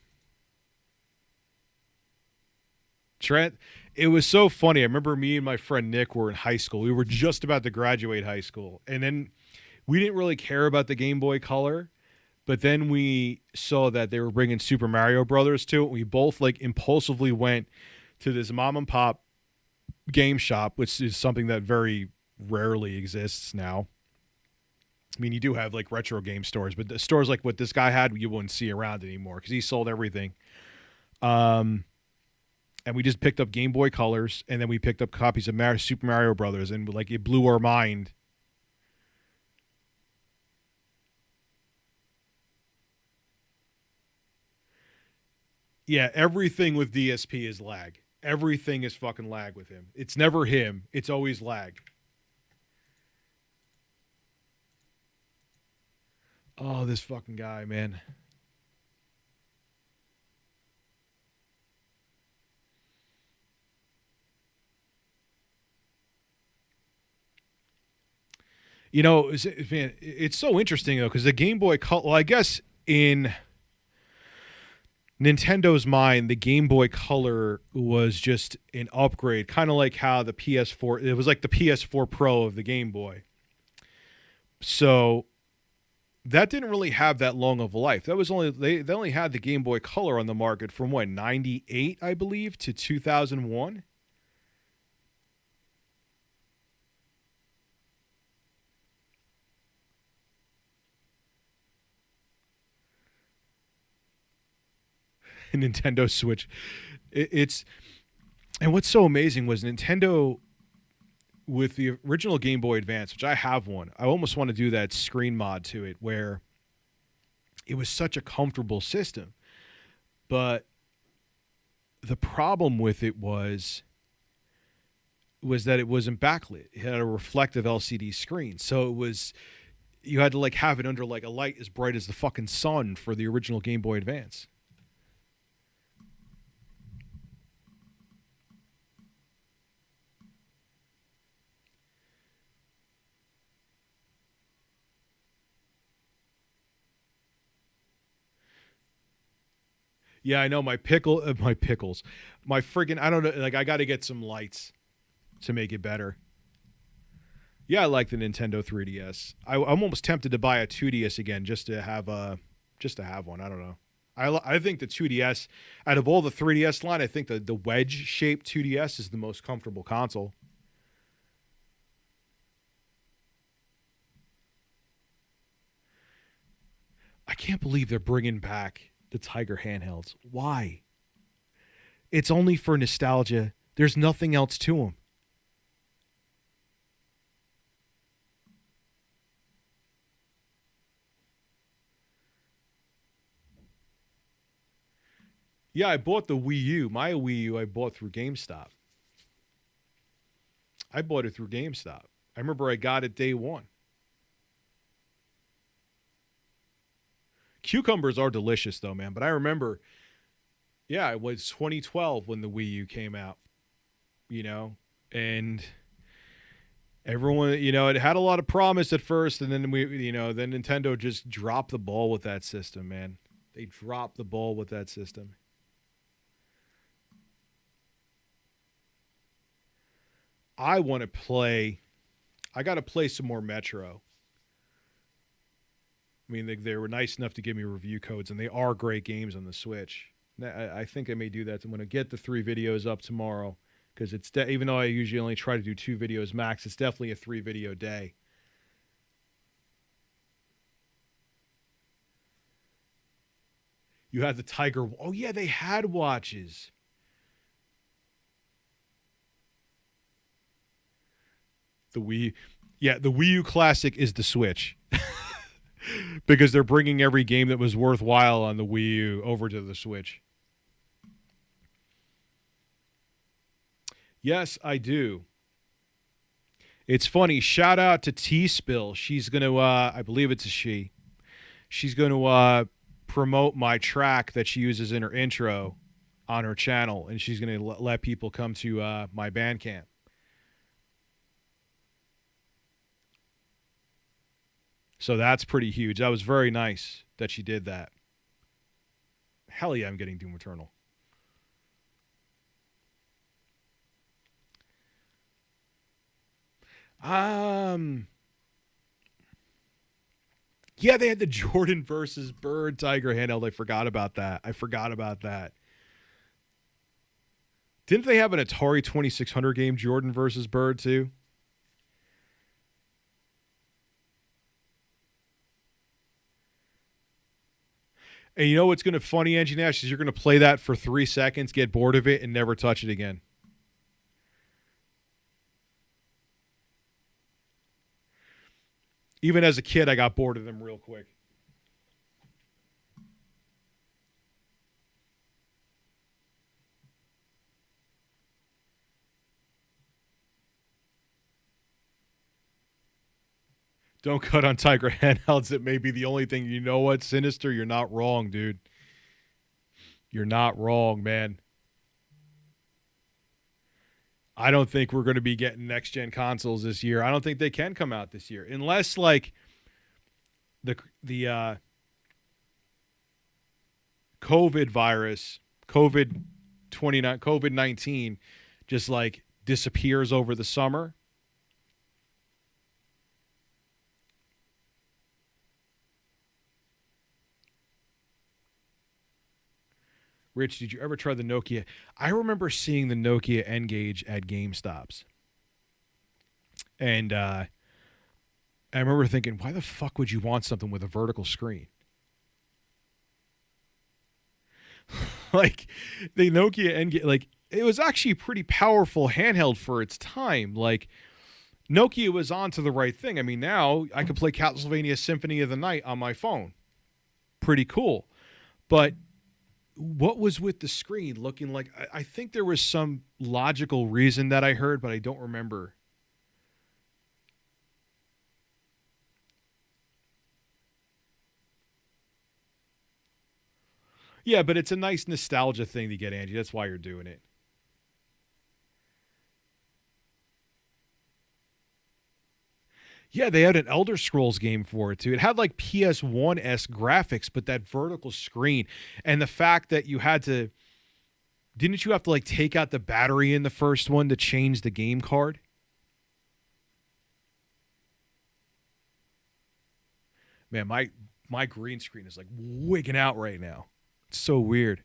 Trent, it was so funny. I remember me and my friend Nick were in high school. We were just about to graduate high school. And then we didn't really care about the Game Boy Color, but then we saw that they were bringing Super Mario Brothers to it. We both like impulsively went to this mom and pop game shop, which is something that very rarely exists now. I mean, you do have like retro game stores, but the stores like what this guy had, you wouldn't see around anymore because he sold everything. And we just picked up Game Boy Colors, and then we picked up copies of Super Mario Brothers, and like it blew our mind. Yeah, everything with DSP is lag. Everything is fucking lag with him. It's never him. It's always lag. Oh, this fucking guy, man. You know, man, it's so interesting, though, because the Game Boy Color, well, I guess in Nintendo's mind, the Game Boy Color was just an upgrade, kind of like how the PS4, it was like the PS4 Pro of the Game Boy. So that didn't really have that long of a life. That was only, they only had the Game Boy Color on the market from what, 98, I believe, to 2001. Nintendo Switch. It's, and what's so amazing was Nintendo with the original Game Boy Advance, which I have one. I almost want to do that screen mod to it where it was such a comfortable system. But the problem with it was that it wasn't backlit. It had a reflective LCD screen. So it was, you had to like have it under like a light as bright as the fucking sun for the original Game Boy Advance. Yeah, I know my pickles, my friggin', I don't know, like I got to get some lights to make it better. Yeah, I like the Nintendo 3DS. I'm almost tempted to buy a 2DS again just to have one. I don't know. I think the 2DS, out of all the 3DS line, I think the wedge-shaped 2DS is the most comfortable console. I can't believe they're bringing back the Tiger handhelds. Why? It's only for nostalgia. There's nothing else to them. Yeah, I bought the Wii U. My Wii U I bought through GameStop. I bought it through GameStop. I remember I got it day one. Cucumbers are delicious, though, man. But I remember, yeah, it was 2012 when the Wii U came out, you know, and everyone, you know, it had a lot of promise at first, and then then Nintendo just dropped the ball with that system, man. They dropped the ball with that system. I want to play. I got to play some more Metro. I mean, they were nice enough to give me review codes, and they are great games on the Switch. I think I may do that. I'm going to get the 3 videos up tomorrow because it's even though I usually only try to do 2 videos max, it's definitely a 3-video day. You had the Tiger. Oh yeah, they had watches. The Wii. Yeah, the Wii U Classic is the Switch. Because they're bringing every game that was worthwhile on the Wii U over to the Switch. Yes, I do. It's funny. Shout out to T-Spill. She's going to, I believe it's a she. She's going to promote my track that she uses in her intro on her channel. And she's going to let people come to my Bandcamp. So that's pretty huge. That was very nice that she did that. Hell yeah, I'm getting Doom Eternal. Yeah, they had the Jordan versus Bird Tiger handheld. I forgot about that. Didn't they have an Atari 2600 game, Jordan versus Bird, too? And you know what's going to funny, Angie Nash, is you're going to play that for 3 seconds, get bored of it, and never touch it again. Even as a kid, I got bored of them real quick. Don't cut on Tiger handhelds. It may be the only thing. You know what, Sinister? You're not wrong, dude. You're not wrong, man. I don't think we're going to be getting next-gen consoles this year. I don't think they can come out this year. Unless, like, the COVID virus, COVID-19 just, like, disappears over the summer. Rich, did you ever try the Nokia? I remember seeing the Nokia N-Gage at GameStops. And I remember thinking, why the fuck would you want something with a vertical screen? Like, the Nokia N-Gage, like, it was actually a pretty powerful handheld for its time. Like, Nokia was onto the right thing. I mean, now I could play Castlevania Symphony of the Night on my phone. Pretty cool. But what was with the screen looking like? I think there was some logical reason that I heard, but I don't remember. Yeah, but it's a nice nostalgia thing to get, Angie. That's why you're doing it. Yeah, they had an Elder Scrolls game for it, too. It had, like, PS1-esque graphics, but that vertical screen. And the fact that you had to... Didn't you have to, like, take out the battery in the first one to change the game card? Man, my green screen is, like, wigging out right now. It's so weird.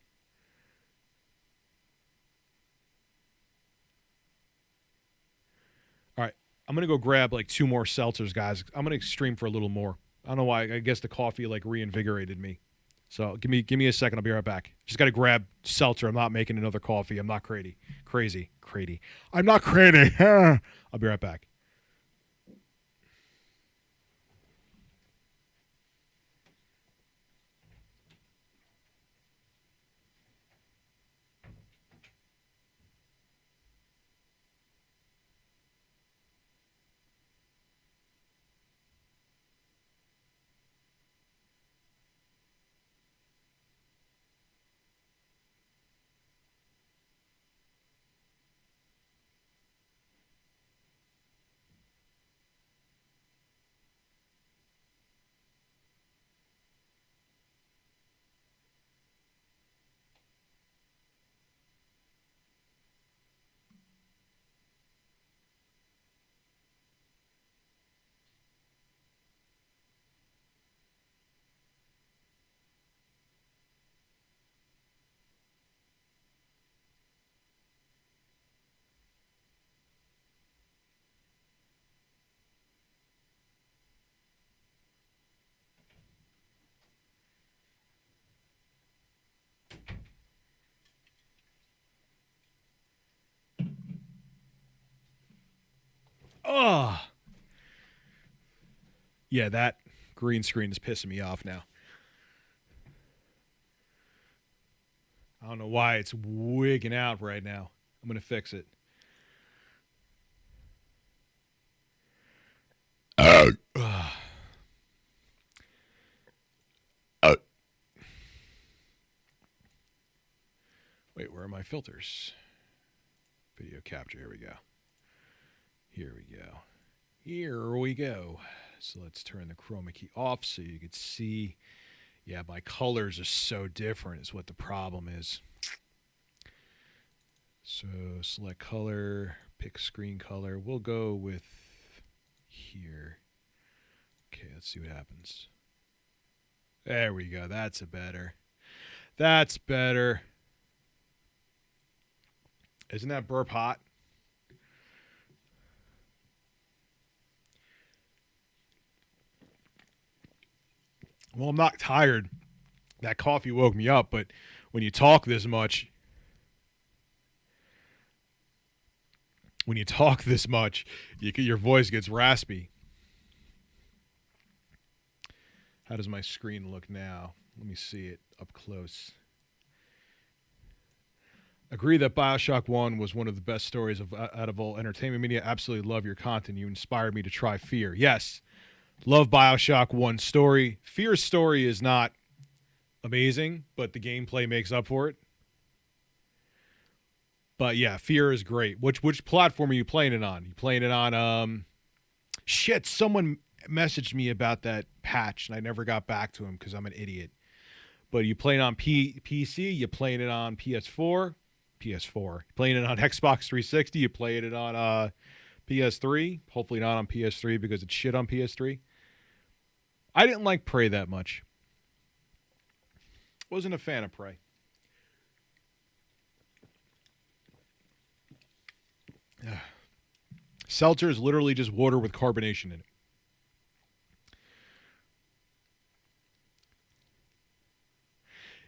All right. I'm going to go grab like 2 more seltzers, guys. I'm going to stream for a little more. I don't know why. I guess the coffee like reinvigorated me. So give me a second. I'll be right back. Just got to grab seltzer. I'm not making another coffee. I'm not crazy. I'm not crazy. I'll be right back. Oh. Yeah, that green screen is pissing me off now. I don't know why it's wigging out right now. I'm going to fix it. Wait, where are my filters? Video capture. Here we go. Here we go. So let's turn the chroma key off so you can see. Yeah, my colors are so different is what the problem is. So select color, pick screen color. We'll go with here. Okay, let's see what happens. There we go. That's better. Isn't that burp hot? Well, I'm not tired. That coffee woke me up, but when you talk this much, your voice gets raspy. How does my screen look now? Let me see it up close. Agree that BioShock 1 was one of the best stories out of all entertainment media. Absolutely love your content. You inspired me to try Fear. Yes, love BioShock 1 story. Fear's story is not amazing, but the gameplay makes up for it. But yeah, Fear is great. Which platform are you playing it on? You playing it on shit, someone messaged me about that patch and I never got back to him because I'm an idiot. But you playing it on PC, you playing it on PS4, you playing it on Xbox 360, you playing it on PS3, hopefully not on PS3 because it's shit on PS3. I didn't like Prey that much. Wasn't a fan of Prey. Seltzer is literally just water with carbonation in it.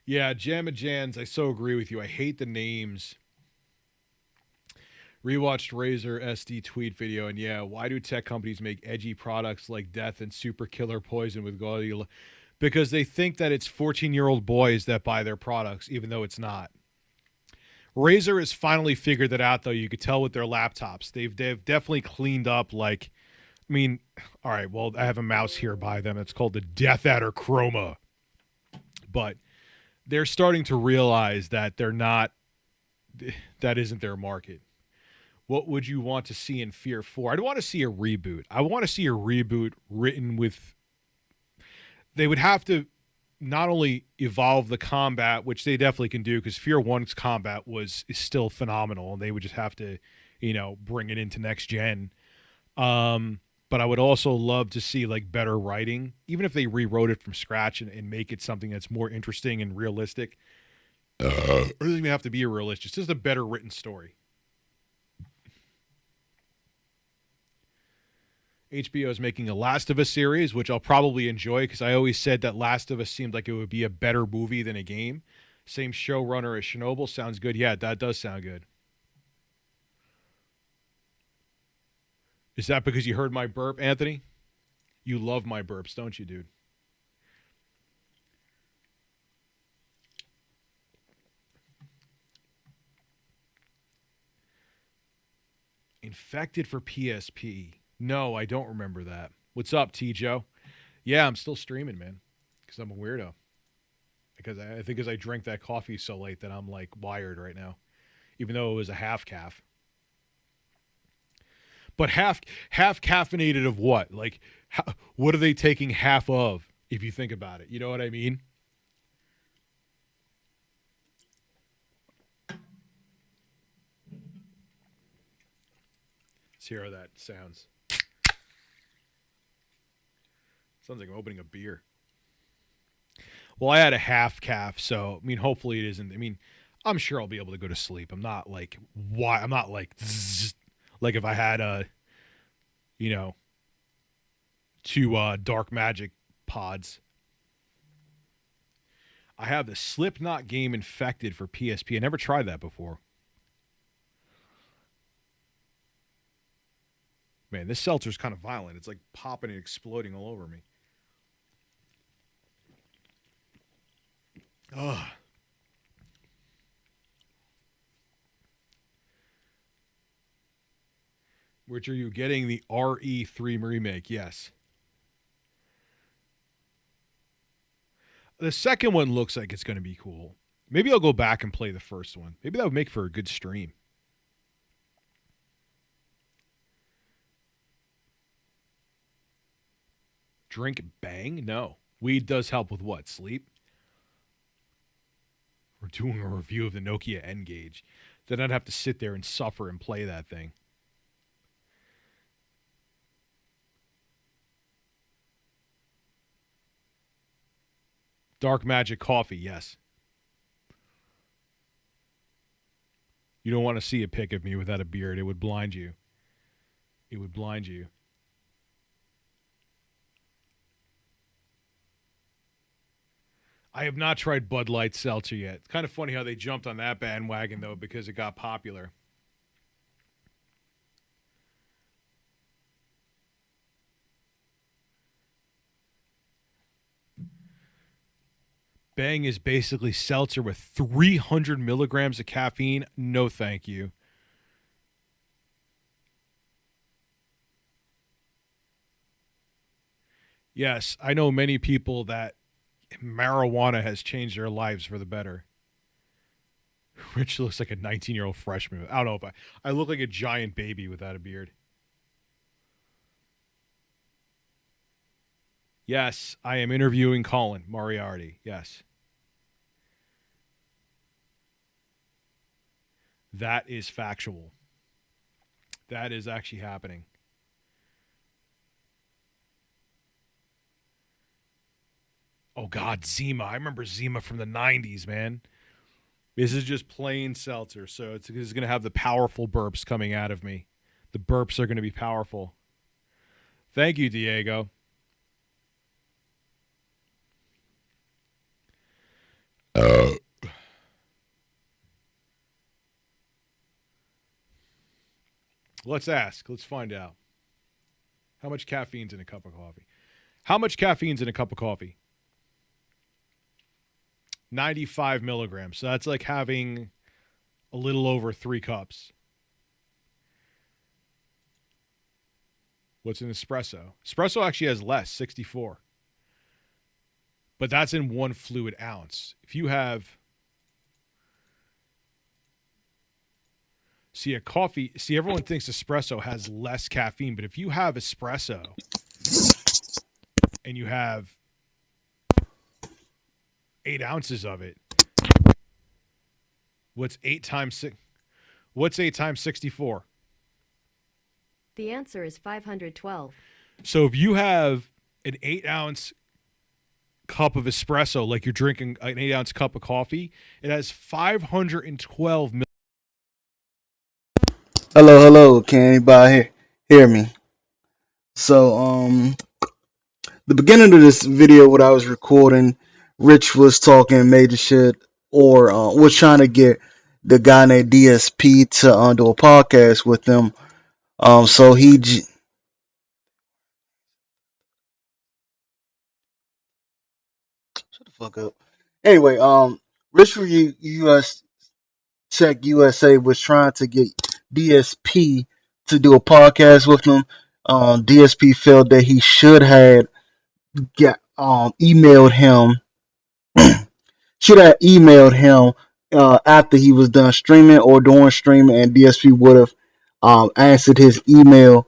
Yeah, Jamma Jans, I so agree with you. I hate the names. Rewatched Razer SD tweet video, and yeah, why do tech companies make edgy products like Death and Super Killer Poison with gaudy? Because they think that it's 14-year-old boys that buy their products, even though it's not. Razer has finally figured that out, though. You could tell with their laptops. They've definitely cleaned up, like, I mean, all right, well, I have a mouse here by them. It's called the Death Adder Chroma. But they're starting to realize that that isn't their market. What would you want to see in Fear 4? I'd want to see a reboot. I want to see a reboot written with... They would have to not only evolve the combat, which they definitely can do, because Fear 1's combat is still phenomenal, and they would just have to, bring it into next gen. But I would also love to see like better writing, even if they rewrote it from scratch and make it something that's more interesting and realistic. It doesn't even have to be realistic; it's just a better written story. HBO is making a Last of Us series, which I'll probably enjoy because I always said that Last of Us seemed like it would be a better movie than a game. Same showrunner as Chernobyl. Sounds good. Yeah, that does sound good. Is that because you heard my burp, Anthony? You love my burps, don't you, dude? Infected for PSP. No, I don't remember that. What's up, T-Joe? Yeah, I'm still streaming, man, because I'm a weirdo. Because I think as I drink that coffee so late that I'm like wired right now, even though it was a half calf. But half caffeinated of what? Like, what are they taking half of? If you think about it, you know what I mean. Let's hear how that sounds. Sounds like I'm opening a beer. Well, I had a half calf, so I mean, hopefully it isn't. I mean, I'm sure I'll be able to go to sleep. I'm not like zzz, like if I had two dark magic pods. I have the Slipknot game Infected for PSP. I never tried that before. Man, this seltzer's kind of violent. It's like popping and exploding all over me. Ugh. Which are you getting? The RE3 remake? Yes. The second one looks like it's going to be cool. Maybe I'll go back and play the first one. Maybe that would make for a good stream. Drink bang? No. Weed does help with what? Sleep? We're doing a review of the Nokia N-Gage. Then I'd have to sit there and suffer and play that thing. Dark Magic Coffee, yes. You don't want to see a pic of me without a beard. It would blind you. It would blind you. I have not tried Bud Light Seltzer yet. It's kind of funny how they jumped on that bandwagon, though, because it got popular. Bang is basically seltzer with 300 milligrams of caffeine. No, thank you. Yes, I know many people that marijuana has changed their lives for the better. Rich looks like a 19-year-old freshman. I don't know if I look like a giant baby without a beard. Yes, I am interviewing Colin Moriarty. Yes. That is factual. That is actually happening. Oh, God, Zima. I remember Zima from the 90s, man. This is just plain seltzer, so it's going to have the powerful burps coming out of me. The burps are going to be powerful. Thank you, Diego. Let's ask. Let's find out. How much caffeine's in a cup of coffee? How much caffeine's in a cup of coffee? 95 milligrams. So that's like having a little over 3 cups. What's an espresso? Espresso actually has less, 64. But that's in 1 fluid ounce. If you have... See, everyone thinks espresso has less caffeine, but if you have espresso and you have 8 ounces of it, what's 8 times 64? The answer is 512. So if you have an 8-ounce cup of espresso, like you're drinking an 8-ounce cup of coffee, it has 512 mil. Hello, can anybody hear me? So, the beginning of this video, what I was recording, Rich was talking major shit, or was trying to get the guy named DSP to do a podcast with them. So shut the fuck up. Anyway, Rich Review Tech USA was trying to get DSP to do a podcast with them. DSP felt that he should have emailed him. Should have emailed him after he was done streaming or during streaming, and DSP would have answered his email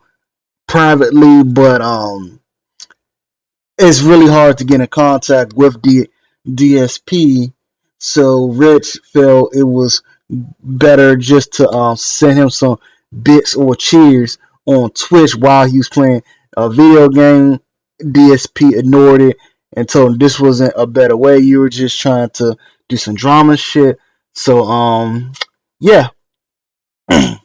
privately. But it's really hard to get in contact with DSP. So Rich felt it was better just to send him some bits or cheers on Twitch while he was playing a video game. DSP ignored it and told him this wasn't a better way. You were just trying to do some drama shit. So yeah, it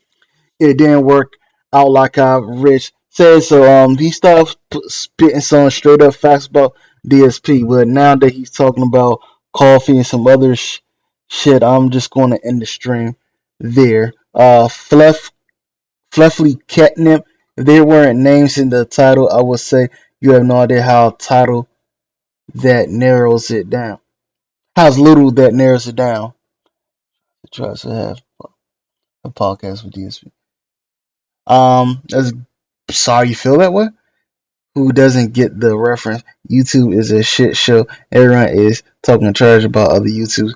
didn't work out like how Rich said. So he started spitting some straight up facts about DSP. But now that he's talking about coffee and some other shit, I'm just going to end the stream there. Fluffy Catnip. If there weren't names in the title, I would say you have no idea how title that narrows it down. How's little that narrows it down? It tries to have a podcast with DSP. That's sorry you feel that way. Who doesn't get the reference? YouTube is a shit show. Everyone is talking trash about other YouTubes.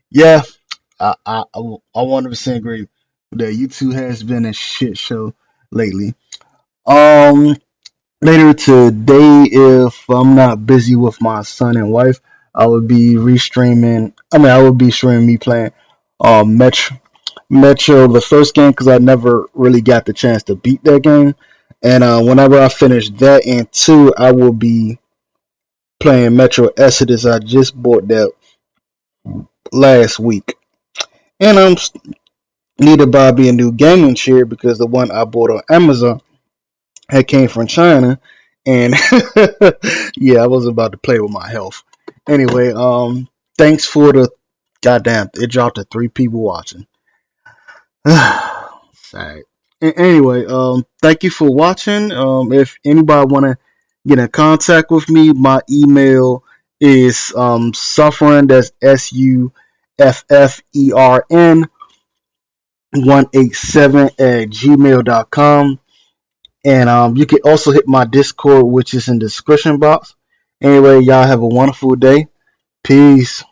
Yeah, I 100% agree that YouTube has been a shit show lately. Later today, if I'm not busy with my son and wife, I would be streaming me playing Metro, the first game, because I never really got the chance to beat that game. And whenever I finish that and 2, I will be playing Metro Exodus. I just bought that last week. And need to buy me a new gaming chair because the one I bought on Amazon had came from China, and yeah, I was about to play with my health. Anyway, thanks for the goddamn. It dropped to 3 people watching. Sad. Anyway, thank you for watching. If anybody wanna get in contact with me, my email is suffering. That's SUFFERN 187 at gmail.com. And you can also hit my Discord, which is in the description box. Anyway, y'all have a wonderful day. Peace.